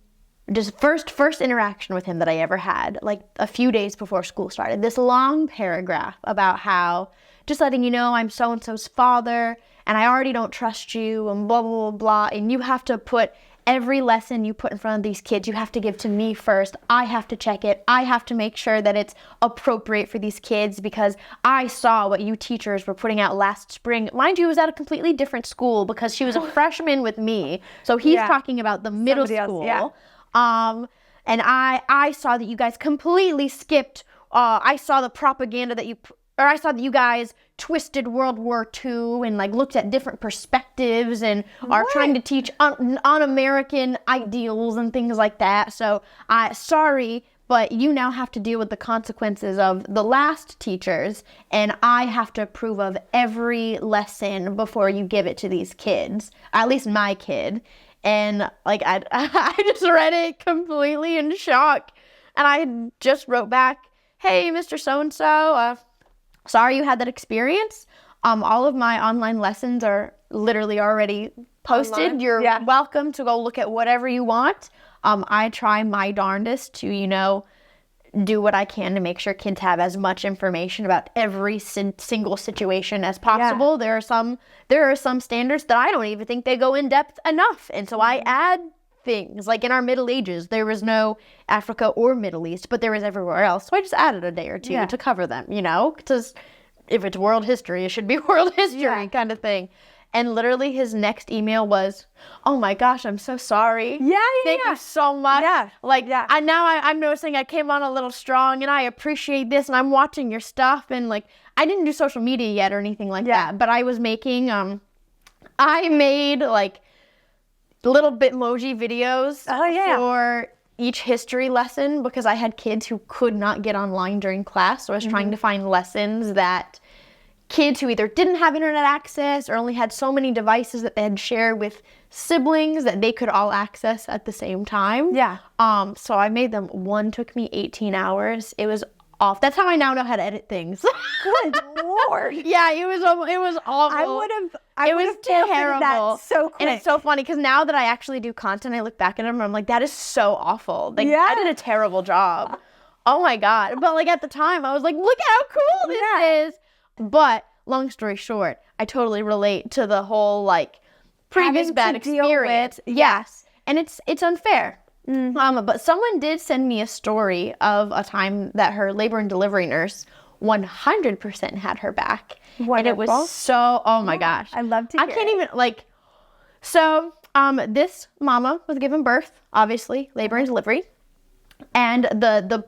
Just first interaction with him that I ever had, like a few days before school started, this long paragraph about how, just letting you know, I'm so-and-so's father, and I already don't trust you, and blah, blah, blah, blah, and you have to put every lesson you put in front of these kids, you have to give to me first. I have to check it. I have to make sure that it's appropriate for these kids, because I saw what you teachers were putting out last spring. Mind you, it was at a completely different school, because she was a freshman with me, so he's talking about the middle school. And I saw that you guys completely skipped, I saw the propaganda that I saw that you guys twisted World War II and like looked at different perspectives and are trying to teach un-American ideals and things like that. So sorry, but you now have to deal with the consequences of the last teachers, and I have to approve of every lesson before you give it to these kids, at least my kid. And like I just read it completely in shock, and I just wrote back, "Hey, Mr. So-and-so, sorry you had that experience. All of my online lessons are literally already posted. Online. You're welcome to go look at whatever you want. I try my darndest to, do what I can to make sure kids have as much information about every single situation as possible. Yeah. There are some standards that I don't even think they go in depth enough. And so I add things, like in our Middle Ages, there was no Africa or Middle East, but there was everywhere else. So I just added a day or two to cover them, because if it's world history, it should be world history kind of thing. And literally his next email was, "Oh my gosh, I'm so sorry. Thank you so much. I'm noticing I came on a little strong, and I appreciate this, and I'm watching your stuff." And like, I didn't do social media yet or anything like that, but I was making, I made like little Bitmoji videos for each history lesson, because I had kids who could not get online during class. So I was trying to find lessons that kids who either didn't have internet access or only had so many devices that they had shared with siblings that they could all access at the same time. So I made them. One took me 18 hours. It was off. That's how I now know how to edit things. Good Lord. It was awful. It was terrible. That so quick. And it's so funny, because now that I actually do content, I look back at them and I'm like, that is so awful. Like, I did a terrible job. Oh my God. But like at the time I was like, look at how cool this is. But long story short, I totally relate to the whole like previous bad experience. Yes. And it's unfair. But someone did send me a story of a time that her labor and delivery nurse 100% had her back. Wonderful. And it was so, oh my gosh. I love to hear I can't even like, so this mama was given birth, obviously, labor and delivery. And the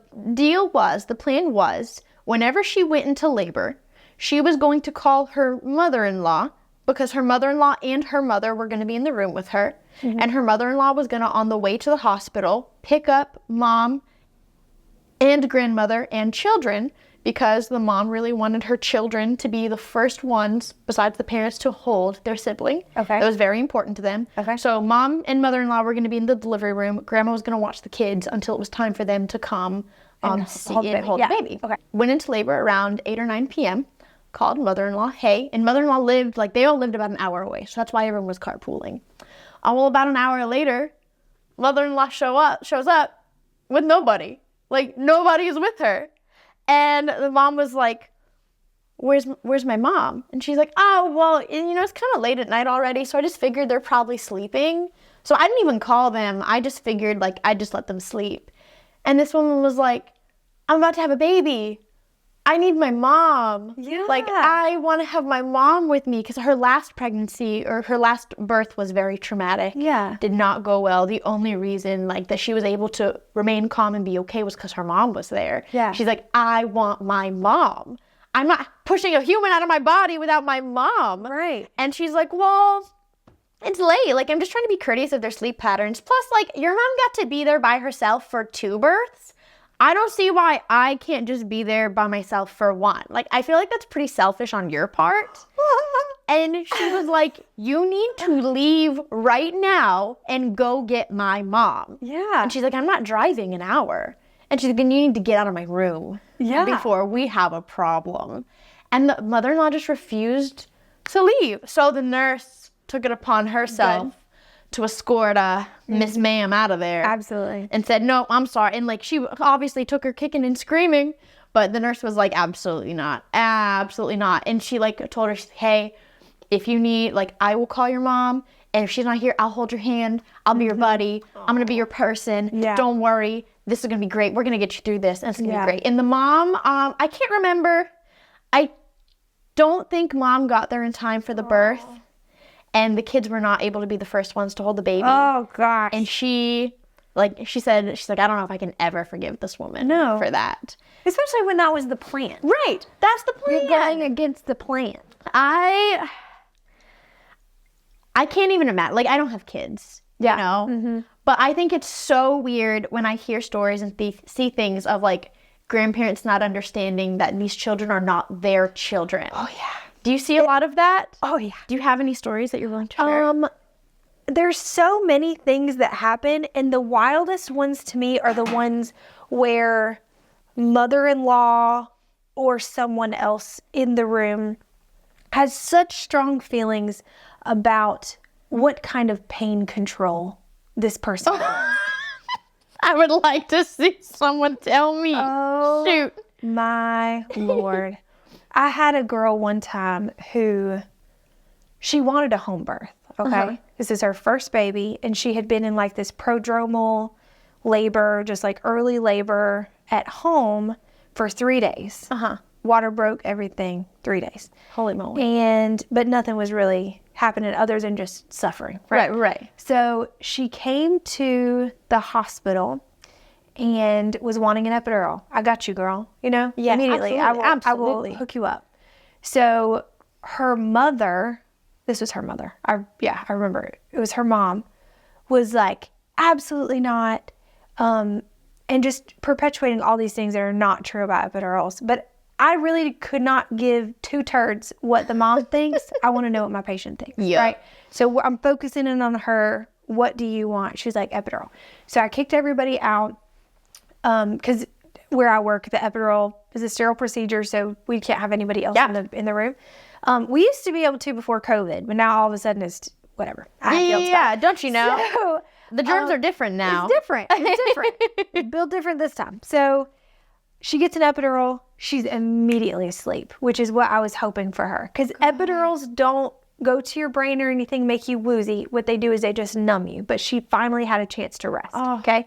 plan was, whenever she went into labor, she was going to call her mother-in-law, because her mother-in-law and her mother were going to be in the room with her. And her mother-in-law was going to, on the way to the hospital, pick up mom and grandmother and children, because the mom really wanted her children to be the first ones, besides the parents, to hold their sibling. Okay. That was very important to them. Okay. So mom and mother-in-law were going to be in the delivery room. Grandma was going to watch the kids until it was time for them to come hold the baby. Okay. Went into labor around 8 or 9 p.m., called mother-in-law, hey, and mother-in-law lived, like, they all lived about an hour away, so that's why everyone was carpooling. Well, about an hour later, mother-in-law shows up with nobody. Like, nobody is with her. And the mom was like, where's my mom? And she's like, oh, well, it's kind of late at night already, so I just figured they're probably sleeping. So I didn't even call them. I just figured, like, I'd just let them sleep. And this woman was like, I'm about to have a baby. I need my mom. Yeah. Like, I want to have my mom with me because her last pregnancy or her last birth was very traumatic. Yeah. Did not go well. The only reason, like, that she was able to remain calm and be okay was because her mom was there. Yeah. She's like, I want my mom. I'm not pushing a human out of my body without my mom. Right. And she's like, well, it's late. Like, I'm just trying to be courteous of their sleep patterns. Plus, like, your mom got to be there by herself for 2 births. I don't see why I can't just be there by myself for 1. Like, I feel like that's pretty selfish on your part. And she was like, you need to leave right now and go get my mom. Yeah. And she's like, I'm not driving an hour. And she's like, then you need to get out of my room before we have a problem. And the mother-in-law just refused to leave. So the nurse took it upon herself to escort Miss Ma'am out of there. Absolutely. And said, no, I'm sorry. And, like, she obviously took her kicking and screaming, but the nurse was like, absolutely not. Absolutely not. And she, like, told her, hey, if you need, like, I will call your mom. And if she's not here, I'll hold your hand. I'll be your buddy. I'm going to be your person. Yeah. Don't worry. This is going to be great. We're going to get you through this. And it's going to be great. And the mom, I can't remember. I don't think mom got there in time for the birth. And the kids were not able to be the first ones to hold the baby. Oh, gosh. And she said, she's like, I don't know if I can ever forgive this woman for that. Especially when that was the plan. Right. That's the plan. You're going against the plan. I can't even imagine. Like, I don't have kids, you know? Mm-hmm. But I think it's so weird when I hear stories and see things of, like, grandparents not understanding that these children are not their children. Oh, yeah. Do you see a lot of that? Oh, yeah. Do you have any stories that you're willing to share? There's so many things that happen, and the wildest ones to me are the ones where mother-in-law or someone else in the room has such strong feelings about what kind of pain control this person has. I would like to see someone tell me. Oh, shoot. My Lord. I had a girl one time who, she wanted a home birth, okay? This is her first baby, and she had been in, like, this prodromal labor, just like early labor at home for 3 days. Water broke, everything, 3 days. Holy moly. But nothing was really happening other than just suffering. Right. So she came to the hospital and was wanting an epidural. I got you, girl. Yeah, immediately. Absolutely. I will hook you up. So her mother, this was her mother. I remember it. It was her mom, was like, absolutely not. And just perpetuating all these things that are not true about epidurals. But I really could not give 2 turds what the mom thinks. I want to know what my patient thinks. Yeah. Right? So I'm focusing in on her. What do you want? She's like, epidural. So I kicked everybody out. Because where I work, the epidural is a sterile procedure, so we can't have anybody else in the room. We used to be able to before COVID, but now all of a sudden it's whatever. Don't you know? So, the germs are different now. It's different. Built different this time. So she gets an epidural. She's immediately asleep, which is what I was hoping for her. Because epidurals don't go to your brain or anything, make you woozy. What they do is they just numb you. But she finally had a chance to rest. Okay.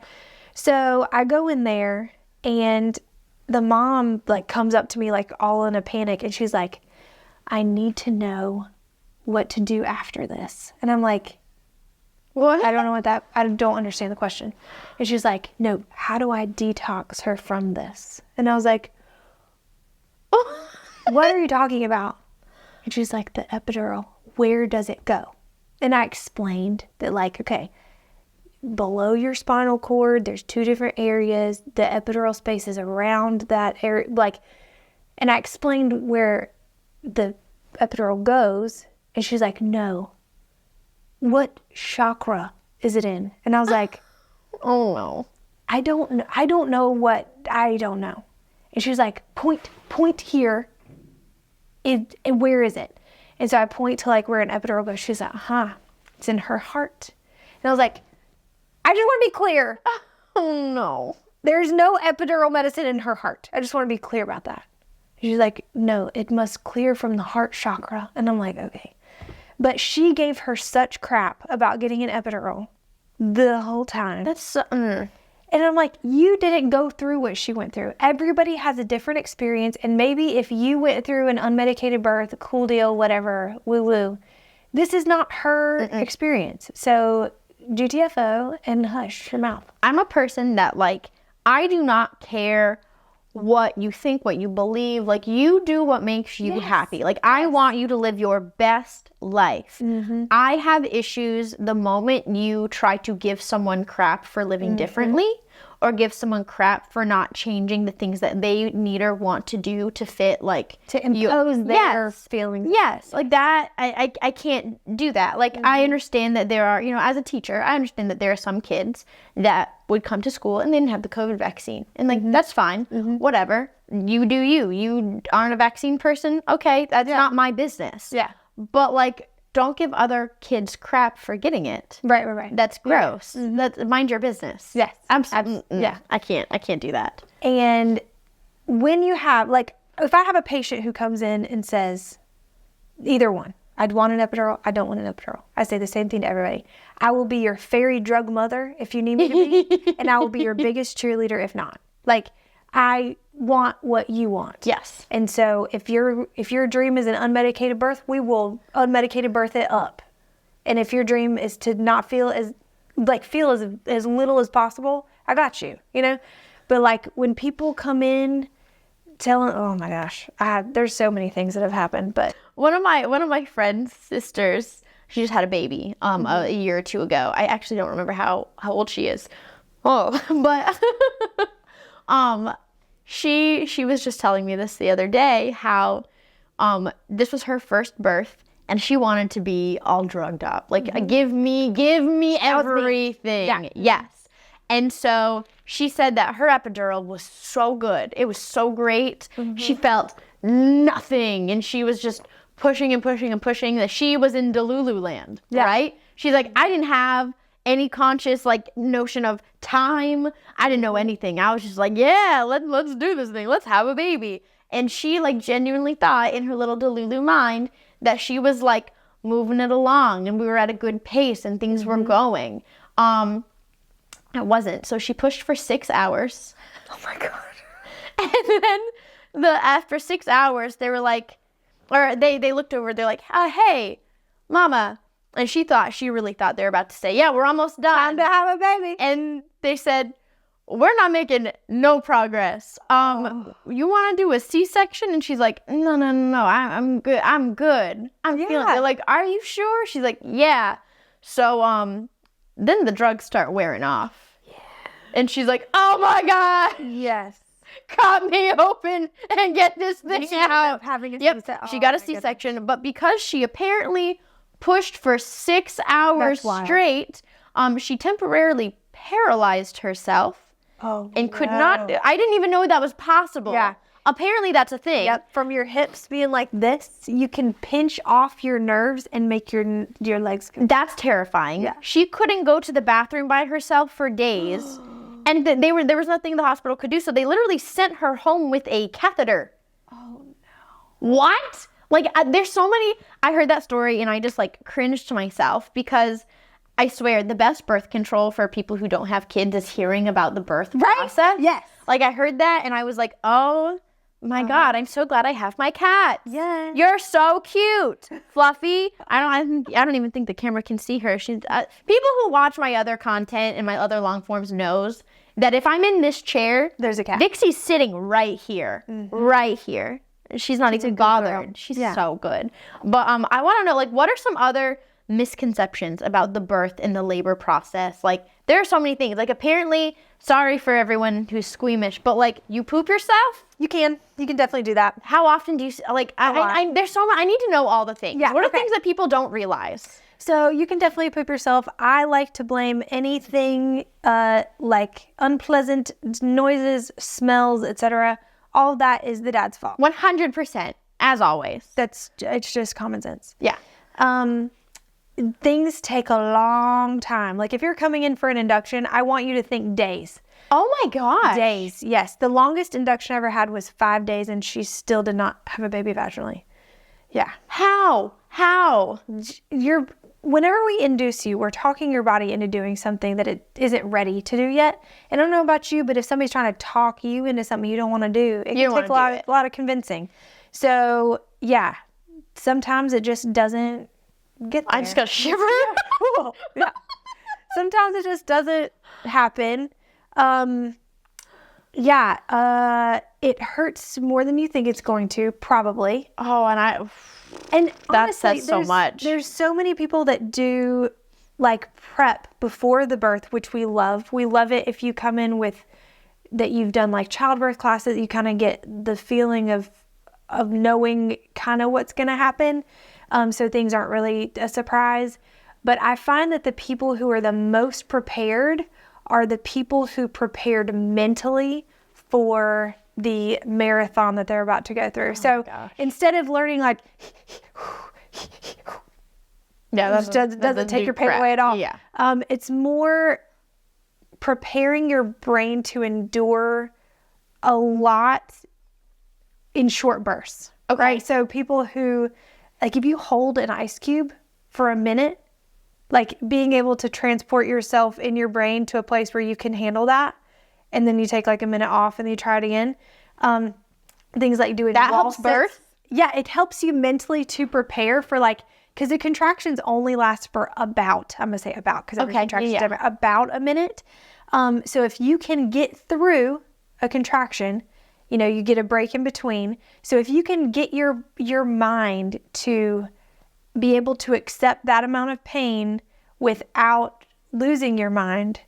So I go in there, and the mom, like, comes up to me, like, all in a panic, and she's like, I need to know what to do after this. And I'm like, what? I don't know I don't understand the question. And she's like, no, how do I detox her from this? And I was like, what are you talking about? And she's like, the epidural, where does it go? And I explained that, like, okay, below your spinal cord, there's 2 different areas. The epidural space is around that area. Like, and I explained where the epidural goes, and she's like, no. What chakra is it in? And I was like, oh no. I don't know. I don't know. And she was like, point here. And where is it? And so I point to, like, where an epidural goes. She's like, it's in her heart. And I was like, I just want to be clear. Oh no. There's no epidural medicine in her heart. I just want to be clear about that. She's like, no, it must clear from the heart chakra. And I'm like, okay. But she gave her such crap about getting an epidural the whole time. That's so, And I'm like, you didn't go through what she went through. Everybody has a different experience. And maybe if you went through an unmedicated birth, cool deal, whatever, woo-woo, this is not her experience. So GTFO and hush your mouth. I'm a person that, like, I do not care what you think, what you believe. Like, you do what makes you happy. Like, I want you to live your best life. I have issues the moment you try to give someone crap for living differently, or give someone crap for not changing the things that they need or want to do to fit, like, To impose their feelings. Yes, like that, I can't do that. Like, I understand that there are, as a teacher, I understand that there are some kids that would come to school and they didn't have the COVID vaccine. And, like, that's fine. Whatever. You do you. You aren't a vaccine person? Okay, that's not my business. Yeah. But, like, don't give other kids crap for getting it. Right. That's gross. That's, mind your business. Yes. Yeah. I can't do that. And when you have, like, if I have a patient who comes in and says, either one, I'd want an epidural, I don't want an epidural. I say the same thing to everybody. I will be your fairy drug mother if you need me to be, and I will be your biggest cheerleader if not. Like, I want what you want. Yes. And so if your dream is an unmedicated birth, we will unmedicated birth it up. And if your dream is to not feel as little as possible, I got you, But, like, when people come in telling, oh my gosh, there's so many things that have happened, but one of my friend's sisters, she just had a baby a year or two ago. I actually don't remember how old she is. Oh, but she was just telling me this the other day, how this was her first birth and she wanted to be all drugged up. Like, give me everything. Yeah. Yes. And so she said that her epidural was so good. It was so great. She felt nothing. And she was just pushing and pushing and pushing, that she was in Delulu land, right? She's like, I didn't have any conscious, like, notion of time. I didn't know anything. I was just like, yeah, let's do this thing. Let's have a baby. And she, like, genuinely thought in her little Delulu mind that she was, like, moving it along and we were at a good pace and things were going. It wasn't. So she pushed for 6 hours. oh my God. And then after 6 hours, they were like, or they looked over, they're like, hey, mama. And she really thought they were about to say, yeah, we're almost done. Time to have a baby. And they said, we're not making no progress. You want to do a C-section? And she's like, no, I'm good. I'm feeling it. They're like, are you sure? She's like, yeah. So, then the drugs start wearing off. Yeah. And she's like, oh my God. Yes. Cut me open and get this thing out. Having a C-section. She got a C-section, but because she apparently pushed for 6 hours straight, she temporarily paralyzed herself. And could not. I didn't even know that was possible. Yeah. Apparently that's a thing. Yep. From your hips being like this, you can pinch off your nerves and make your legs go. That's terrifying. Yeah. She couldn't go to the bathroom by herself for days. And there was nothing the hospital could do, so they literally sent her home with a catheter. Oh no. What? Like, there's so many. I heard that story and I just, like, cringed to myself, because I swear the best birth control for people who don't have kids is hearing about the birth process. Yes. Like, I heard that and I was like, oh my God, I'm so glad I have my cat. Yes. You're so cute, Fluffy. I don't even think the camera can see her. She's people who watch my other content and my other long forms knows that if I'm in this chair, There's a cat. Vixie's sitting right here, right here. She's not even bothered. She's so good. But I want to know, like, what are some other misconceptions about the birth and the labor process? Like, there are so many things. Like, apparently, sorry for everyone who's squeamish, but, like, you poop yourself? You can definitely do that. How often do you, like, there's so much, I need to know all the things. Yeah, What are okay. things that people don't realize? So you can definitely poop yourself. I like to blame anything like unpleasant noises, smells, etc. All of that is the dad's fault. 100%, as always. It's just common sense. Yeah. Things take a long time. Like, if you're coming in for an induction, I want you to think days. Oh my gosh. Days, yes. The longest induction I ever had was 5 days, and she still did not have a baby vaginally. Yeah. How? Whenever we induce you, we're talking your body into doing something that it isn't ready to do yet. And I don't know about you, but if somebody's trying to talk you into something you don't want to do, it can take a lot of convincing. So, yeah, sometimes it just doesn't get there. I just got a shiver. Yeah. Sometimes it just doesn't happen. It hurts more than you think it's going to, probably. Oh, And that says so honestly, much. There's so many people that do like prep before the birth, which we love. We love it if you come in with that you've done like childbirth classes, you kind of get the feeling of knowing kind of what's going to happen. So things aren't really a surprise. But I find that the people who are the most prepared are the people who prepared mentally for the marathon that they're about to go through. So instead of learning like, that doesn't take your pain away at all. Yeah. It's more preparing your brain to endure a lot in short bursts. Okay. Right? So people who, like if you hold an ice cube for a minute, like being able to transport yourself in your brain to a place where you can handle that, and then you take like a minute off and you try it again. Things like doing that wall helps sits. birth? Yeah, it helps you mentally to prepare for like, because the contractions only last for about, I'm going to say about, because every contraction is different, about a minute. So if you can get through a contraction, you get a break in between. So if you can get your mind to be able to accept that amount of pain without losing your mind,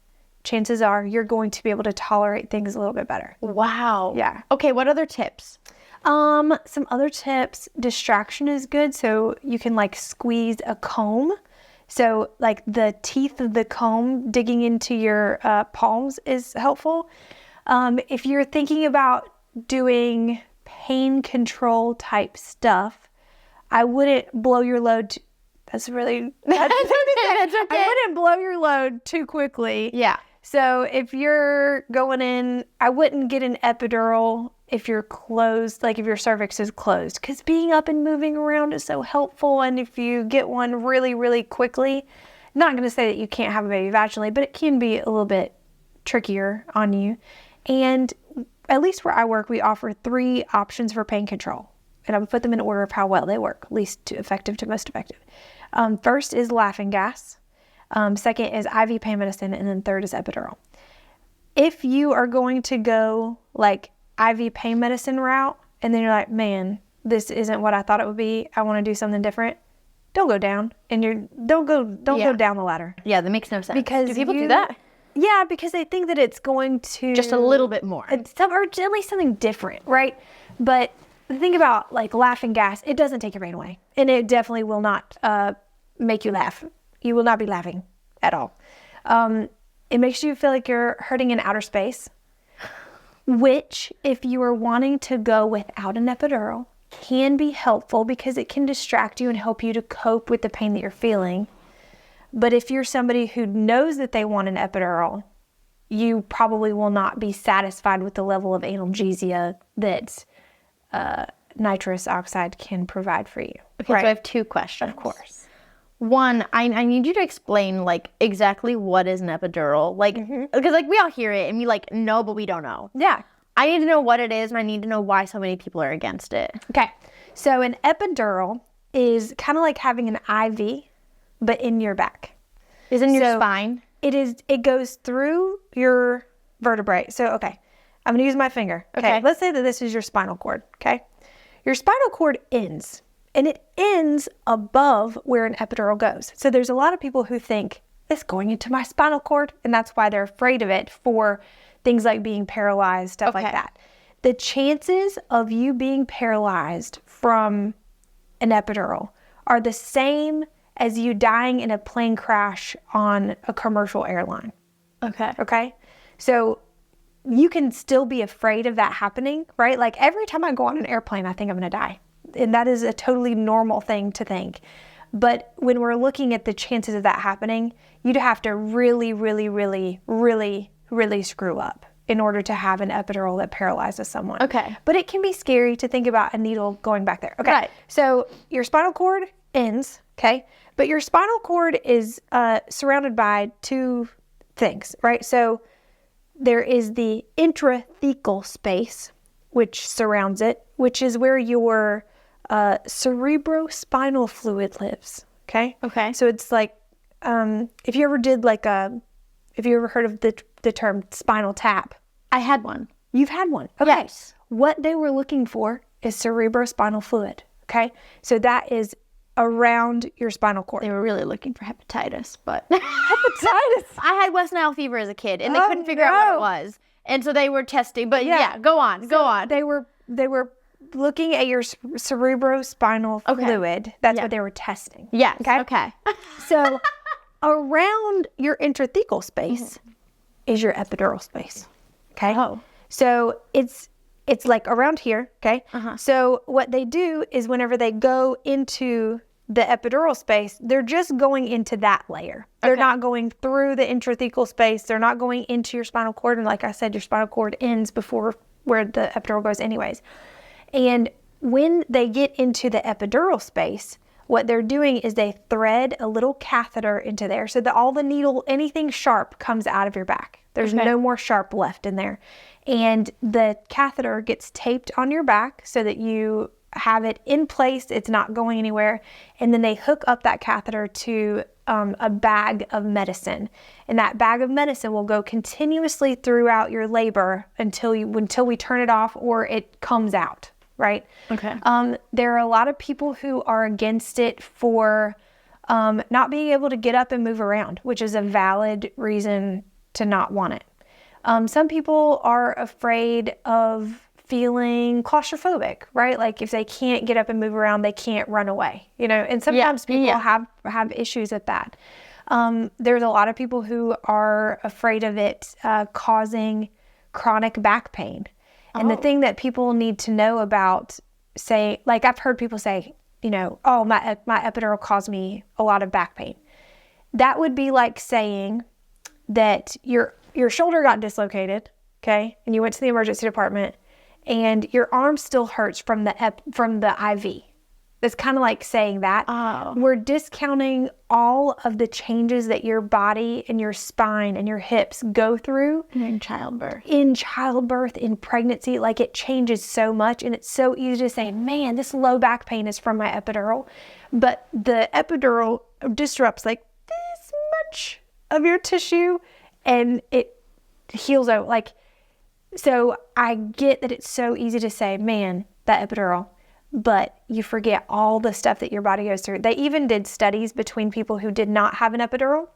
chances are you're going to be able to tolerate things a little bit better. Wow. Yeah. Okay, what other tips? Some other tips, distraction is good. So you can like squeeze a comb. So like the teeth of the comb digging into your palms is helpful. If you're thinking about doing pain control type stuff, I wouldn't blow your load. That's okay. I wouldn't blow your load too quickly. Yeah. So if you're going in, I wouldn't get an epidural if you're closed, like if your cervix is closed, because being up and moving around is so helpful. And if you get one really, really quickly, not going to say that you can't have a baby vaginally, but it can be a little bit trickier on you. And at least where I work, we offer 3 options for pain control. And I would put them in order of how well they work, least effective to most effective. First is laughing gas. Second is IV pain medicine. And then third is epidural. If you are going to go like IV pain medicine route, and then you're like, man, this isn't what I thought it would be, I want to do something different, don't go down. And don't go down the ladder. Yeah, that makes no sense. Because do people do that? Yeah, because they think that it's going to Just a little bit more. or at least something different, right? But the thing about like laughing gas, it doesn't take your brain away, and it definitely will not make you laugh. You will not be laughing at all. It makes you feel like you're hurting in outer space, which if you are wanting to go without an epidural can be helpful because it can distract you and help you to cope with the pain that you're feeling. But if you're somebody who knows that they want an epidural, you probably will not be satisfied with the level of analgesia that nitrous oxide can provide for you. Okay, right? So I have 2 questions. Of course. One, I need you to explain like exactly what is an epidural. Like, because like we all hear it and we like know, but we don't know. Yeah. I need to know what it is, and I need to know why so many people are against it. Okay. So an epidural is kind of like having an IV, but in your back. Is in your spine? It goes through your vertebrae. So, okay, I'm going to use my finger. Okay. Let's say that this is your spinal cord. Okay. Your spinal cord ends, and it ends above where an epidural goes. So there's a lot of people who think it's going into my spinal cord, and that's why they're afraid of it for things like being paralyzed, stuff like that. The chances of you being paralyzed from an epidural are the same as you dying in a plane crash on a commercial airline. Okay? So you can still be afraid of that happening, right? Like every time I go on an airplane, I think I'm going to die. And that is a totally normal thing to think. But when we're looking at the chances of that happening, you'd have to really, really, really, really, really screw up in order to have an epidural that paralyzes someone. Okay. But it can be scary to think about a needle going back there. Okay. Right. So your spinal cord ends, okay? But your spinal cord is surrounded by two things, right? So there is the intrathecal space, which surrounds it, which is where your cerebrospinal fluid lives, okay? Okay. So it's like, if you ever heard of the term spinal tap? I had one. You've had one. Okay. Yes. What they were looking for is cerebrospinal fluid, okay? So that is around your spinal cord. They were really looking for hepatitis, but Hepatitis? I had West Nile fever as a kid, and they Oh, couldn't figure out what no. it was. And so they were testing. But yeah, go on. They were looking at your cerebrospinal fluid. That's what they were testing. Yes. Okay. So around your intrathecal space is your epidural space. Okay. Oh. So it's like around here. Okay. So what they do is whenever they go into the epidural space, they're just going into that layer. They're not going through the intrathecal space. They're not going into your spinal cord. And like I said, your spinal cord ends before where the epidural goes anyways. And when they get into the epidural space, what they're doing is they thread a little catheter into there so that all the needle, anything sharp comes out of your back. There's no more sharp left in there. And the catheter gets taped on your back so that you have it in place. It's not going anywhere. And then they hook up that catheter to a bag of medicine. And that bag of medicine will go continuously throughout your labor until we turn it off or it comes out. Right? Okay. There are a lot of people who are against it for not being able to get up and move around, which is a valid reason to not want it. Some people are afraid of feeling claustrophobic, right? Like if they can't get up and move around, they can't run away, and sometimes people have issues with that. There's a lot of people who are afraid of it causing chronic back pain. And the thing that people need to know about, say, like I've heard people say, oh, my epidural caused me a lot of back pain. That would be like saying that your shoulder got dislocated, okay, and you went to the emergency department, and your arm still hurts from the IV. That's kind of like saying that. Oh. We're discounting all of the changes that your body and your spine and your hips go through In childbirth. in pregnancy. Like it changes so much, and it's so easy to say, man, this low back pain is from my epidural. But the epidural disrupts like this much of your tissue, and it heals out. Like, so I get that it's so easy to say, man, that epidural. But you forget all the stuff that your body goes through. They even did studies between people who did not have an epidural,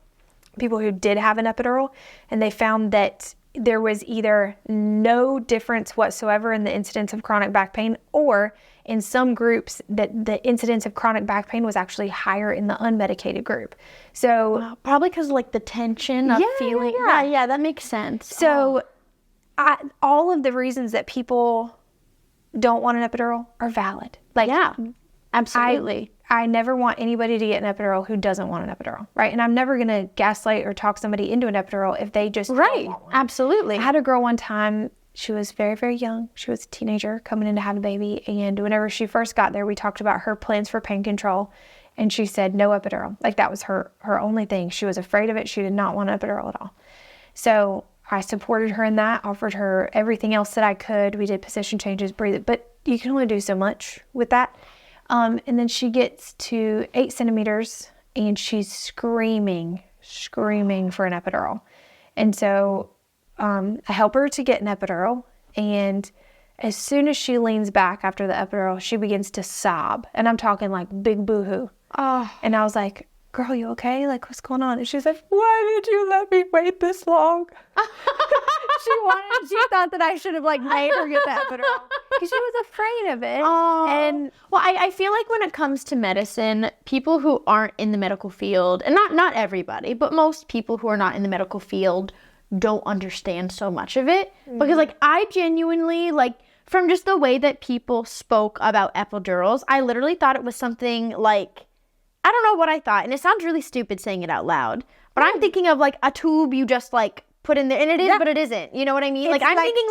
people who did have an epidural, and they found that there was either no difference whatsoever in the incidence of chronic back pain, or in some groups that the incidence of chronic back pain was actually higher in the unmedicated group. So Probably because like the tension of feeling. Yeah, that makes sense. So all of the reasons that people don't want an epidural are valid. Like, yeah, absolutely. I never want anybody to get an epidural who doesn't want an epidural, right? And I'm never going to gaslight or talk somebody into an epidural if they just don't want one. Absolutely. I had a girl one time, she was very, very young. She was a teenager coming in to have a baby. And whenever she first got there, we talked about her plans for pain control. And she said no epidural. Like that was her only thing. She was afraid of it. She did not want an epidural at all. So I supported her in that, offered her everything else that I could. We did position changes, breathe it, but you can only do so much with that. And then she gets to 8 centimeters and she's screaming for an epidural. And so I help her to get an epidural. And as soon as she leans back after the epidural, she begins to sob. And I'm talking like big boohoo. Oh. And I was like, girl, you okay? Like, what's going on? And she was like, why did you let me wait this long? She thought that I should have like made her get that epidural because she was afraid of it. Oh. And well, I feel like when it comes to medicine, people who aren't in the medical field, and not everybody, but most people who are not in the medical field don't understand so much of it. Because like I genuinely, like from just the way that people spoke about epidurals, I literally thought it was something like, I don't know what I thought, and it sounds really stupid saying it out loud, but I'm thinking of like a tube you just like put in there, and it is, but it isn't. You know what I mean? Like I'm thinking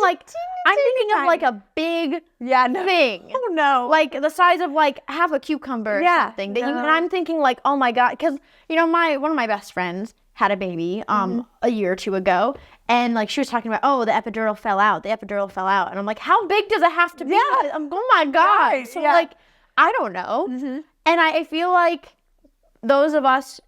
of like a big thing. Oh no. Like the size of like half a cucumber or something. That and I'm thinking like, oh my God, because you know one of my best friends had a baby a year or two ago, and like she was talking about, oh, the epidural fell out, and I'm like, how big does it have to be? Oh my God. Right. So like, I don't know, and I feel like those of us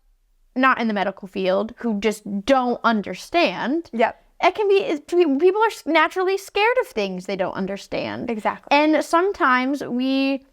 not in the medical field who just don't understand. Yep. It can be, people are naturally scared of things they don't understand. Exactly. And sometimes we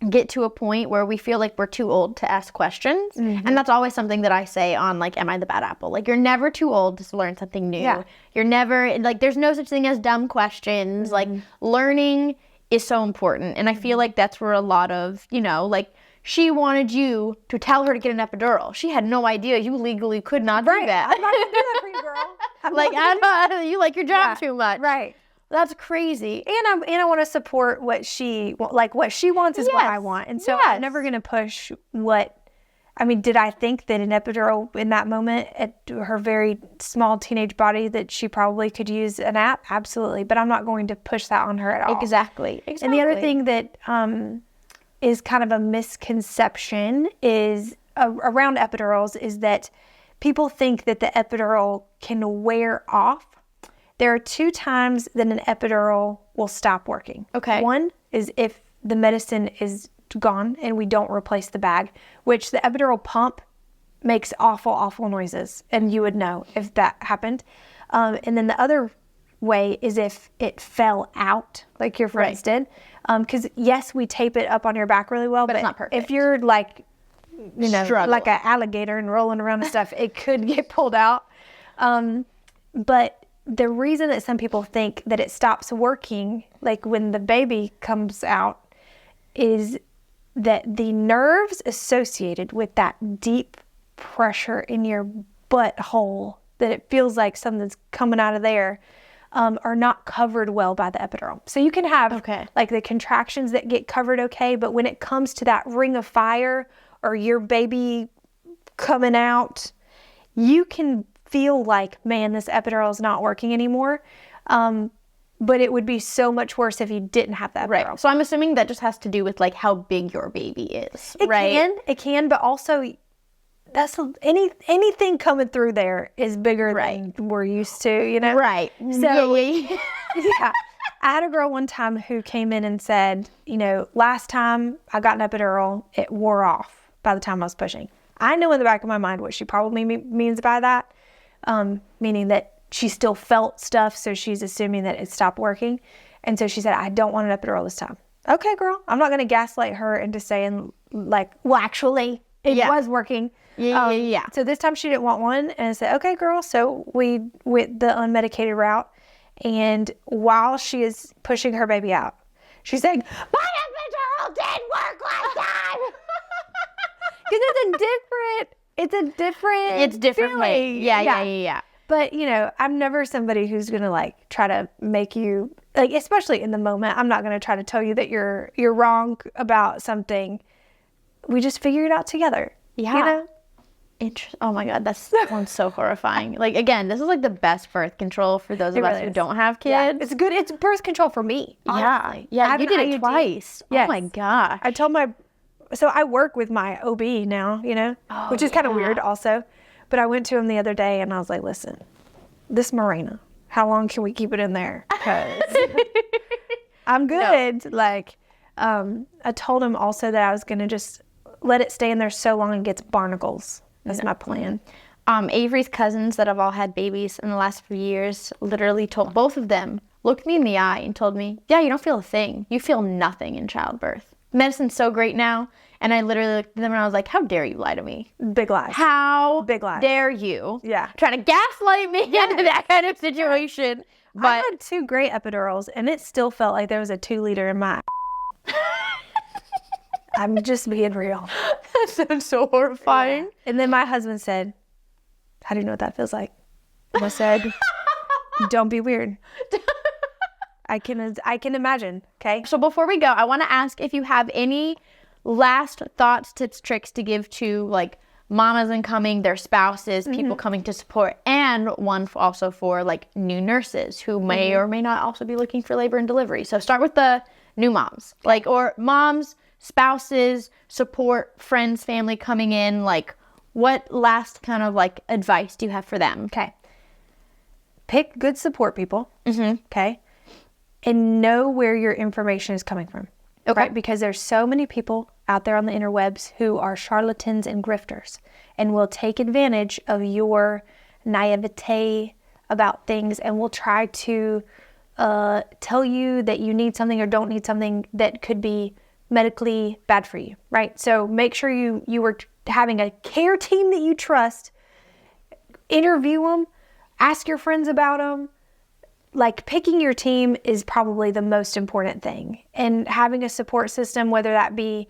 get to a point where we feel like we're too old to ask questions. And that's always something that I say on like, am I the bad apple? Like you're never too old to learn something new. Yeah. You're never, like there's no such thing as dumb questions. Like learning is so important. And I feel like that's where a lot of, you know, like she wanted you to tell her to get an epidural. She had no idea you legally could not do that. I'm not gonna do that for you, girl. Like you like your job too much. Right. That's crazy. And I want to support what she wants is what I want. And so I'm never going to push did I think that an epidural in that moment at her very small teenage body that she probably could use an app? Absolutely. But I'm not going to push that on her at all. Exactly. And the other thing that is kind of a misconception is around epidurals is that people think that the epidural can wear off. There are 2 times that an epidural will stop working. Okay. One is if the medicine is gone and we don't replace the bag, which the epidural pump makes awful, awful noises, and you would know if that happened. And then the other way is if it fell out, like your friends did. Because yes, we tape it up on your back really well, but it's not perfect. If you're like, you know, Struggle. like an alligator and rolling around and stuff, it could get pulled out. But the reason that some people think that it stops working, like when the baby comes out, is that the nerves associated with that deep pressure in your butthole, that it feels like something's coming out of there, are not covered well by the epidural. So you can have like the contractions that get covered okay, but when it comes to that ring of fire or your baby coming out, you can feel like, man, this epidural is not working anymore. But it would be so much worse if you didn't have that epidural. Right. So I'm assuming that just has to do with like how big your baby is, right? It can, but also that's anything coming through there is bigger than we're used to, you know? Right. So yeah. I had a girl one time who came in and said, you know, last time I got an epidural, it wore off by the time I was pushing. I know in the back of my mind what she probably means by that, meaning that she still felt stuff, so she's assuming that it stopped working. And so she said, I don't want an epidural this time. Okay, girl. I'm not going to gaslight her into saying, like, well, actually, it was working. Yeah. So this time she didn't want one. And I said, okay, girl. So we went the unmedicated route. And while she is pushing her baby out, she's saying, my epidural didn't work last time. Because it's different feeling. Yeah. But, you know, I'm never somebody who's going to, like, try to make you, like, especially in the moment, I'm not going to try to tell you that you're wrong about something. We just figure it out together. Yeah. You know? Oh, my God. That sounds so horrifying. Like, again, this is, like, the best birth control for those of us who don't have kids. Yeah. It's good. It's birth control for me, honestly. Yeah, you did it twice. Yes. Oh, my gosh. I told so I work with my OB now, you know, which is kind of weird also. But I went to him the other day and I was like, listen, this Mirena, how long can we keep it in there? Because I'm good. No. Like, I told him also that I was going to just let it stay in there so long it gets barnacles. That's my plan. Avery's cousins that have all had babies in the last few years literally told, both of them looked me in the eye and told me, yeah, you don't feel a thing. You feel nothing in childbirth. Medicine's so great now. And I literally looked at them and I was like, how dare you lie to me? Big lies. How big lies. Dare you? Yeah. Trying to gaslight me into that kind of situation. But I had 2 great epidurals and it still felt like there was a 2-liter in my I'm just being real. That sounds so horrifying. Yeah. And then my husband said, how do you know what that feels like? And I said, don't be weird. I can imagine, okay? So before we go, I want to ask if you have any last thoughts, tips, tricks to give to like mamas incoming, their spouses, people coming to support, and one also for like new nurses who may or may not also be looking for labor and delivery. So start with the new moms, like, or moms, spouses, support, friends, family coming in. Like, what last kind of like advice do you have for them? Okay. Pick good support people. Okay. And know where your information is coming from. Okay. Right? Because there's so many people out there on the interwebs who are charlatans and grifters and will take advantage of your naivete about things and will try to tell you that you need something or don't need something that could be medically bad for you, right? So make sure you are having a care team that you trust. Interview them, ask your friends about them. Like, picking your team is probably the most important thing. And having a support system, whether that be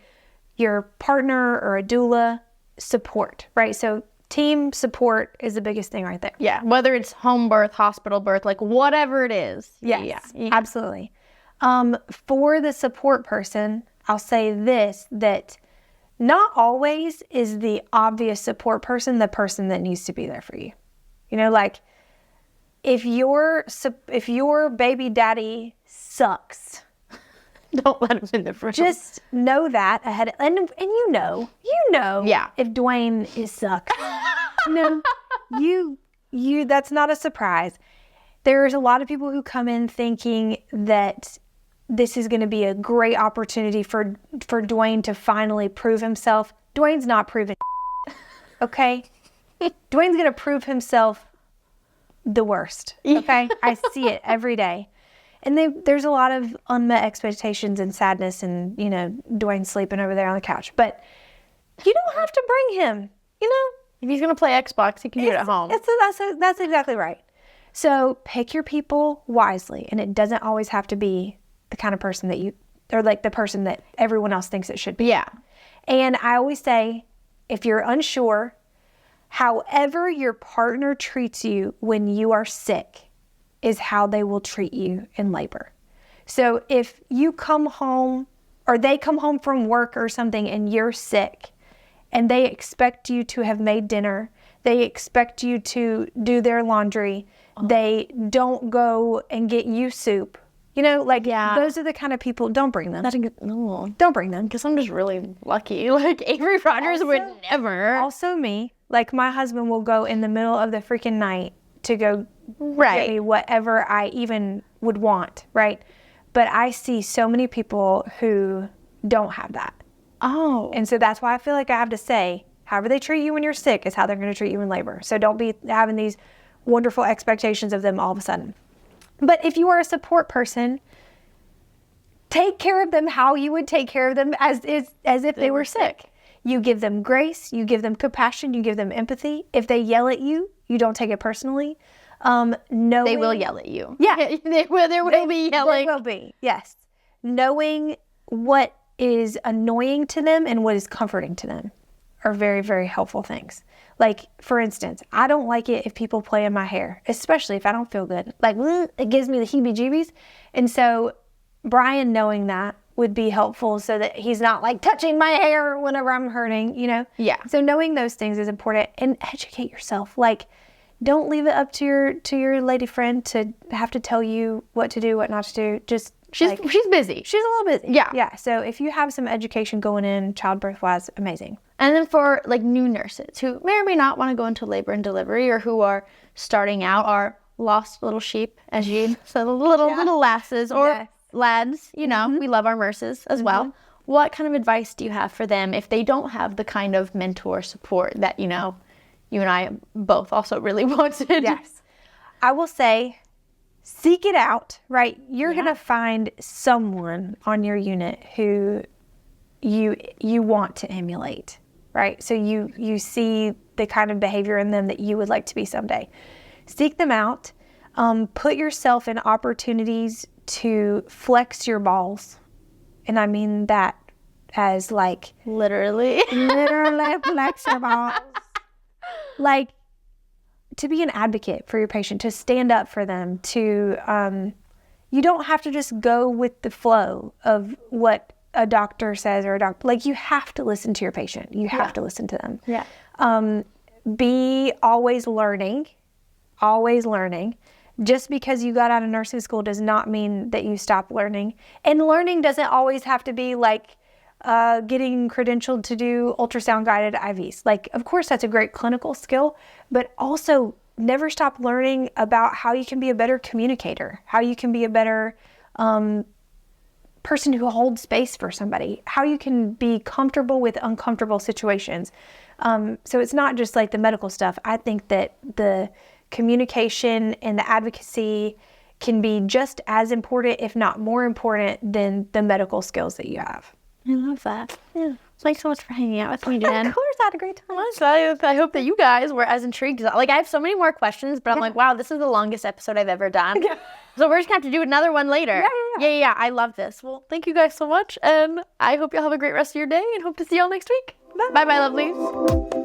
your partner or a doula, support, right? So team support is the biggest thing right there. Yeah, whether it's home birth, hospital birth, like whatever it is. Yes, absolutely. For the support person, I'll say this, that not always is the obvious support person the person that needs to be there for you. You know, like, if your baby daddy sucks, don't let him in the room. just know that ahead of, and you know Yeah. if Dwayne is sucks. You that's not a surprise. There's a lot of people who come in thinking that this is going to be a great opportunity for Dwayne to finally prove himself. Dwayne's not proving okay? Dwayne's going to prove himself the worst, okay? I see it every day. And there's a lot of unmet expectations and sadness and, Dwayne sleeping over there on the couch. But you don't have to bring him, If he's going to play Xbox, he can do it at home. That's exactly right. So pick your people wisely. And it doesn't always have to be the kind of person that or like the person that everyone else thinks it should be. Yeah. And I always say, if you're unsure, however your partner treats you when you are sick is how they will treat you in labor. So if you come home or they come home from work or something and you're sick and they expect you to have made dinner, they expect you to do their laundry, they don't go and get you soup. Those are the kind of people, don't bring them. Don't bring them. Because I'm just really lucky. Like, Avery Rogers would never. Also me. Like, my husband will go in the middle of the freaking night to go get me whatever I even would want, right? But I see so many people who don't have that. Oh. And so that's why I feel like I have to say, however they treat you when you're sick is how they're going to treat you in labor. So don't be having these wonderful expectations of them all of a sudden. But if you are a support person, take care of them how you would take care of them as if they were sick. You give them grace, you give them compassion, you give them empathy. If they yell at you, you don't take it personally. They will yell at you. Yeah. There will be yelling. There will be, yes. Knowing what is annoying to them and what is comforting to them are very, very helpful things. Like, for instance, I don't like it if people play in my hair, especially if I don't feel good. Like, it gives me the heebie-jeebies. And so Brian knowing that would be helpful so that he's not like touching my hair whenever I'm hurting, Yeah. So knowing those things is important, and educate yourself. Like, don't leave it up to your lady friend to have to tell you what to do, what not to do. Just she's busy. She's a little busy. Yeah. Yeah. So if you have some education going in childbirth wise, amazing. And then for like new nurses who may or may not want to go into labor and delivery, or who are starting out, are lost little sheep, as you said, little lasses or lads, we love our nurses as well. What kind of advice do you have for them if they don't have the kind of mentor support that, you and I both also really wanted? Yes. I will say, seek it out, right? You're going to find someone on your unit who you want to emulate, right? So you see the kind of behavior in them that you would like to be someday. Seek them out. Put yourself in opportunities to flex your balls. And I mean that as like... Literally flex your balls. Like, to be an advocate for your patient, to stand up for them, to... you don't have to just go with the flow of what a doctor says or a doctor. Like, you have to listen to your patient. You have to listen to them. Yeah. Be always learning, always learning. Just because you got out of nursing school does not mean that you stop learning. And learning doesn't always have to be like getting credentialed to do ultrasound guided IVs. Like, of course, that's a great clinical skill, but also never stop learning about how you can be a better communicator, how you can be a better person who holds space for somebody, how you can be comfortable with uncomfortable situations. So it's not just like the medical stuff. I think that the communication and the advocacy can be just as important, if not more important, than the medical skills that you have. I love that. Yeah. Thanks so much for hanging out with me, Jen. Of course, I had a great time. I hope that you guys were as intrigued as like I have so many more questions, but I'm like, wow, this is the longest episode I've ever done. Yeah. So we're just gonna have to do another one later. Yeah. I love this. Well, thank you guys so much, and I hope y'all have a great rest of your day, and hope to see y'all next week. Bye, lovelies.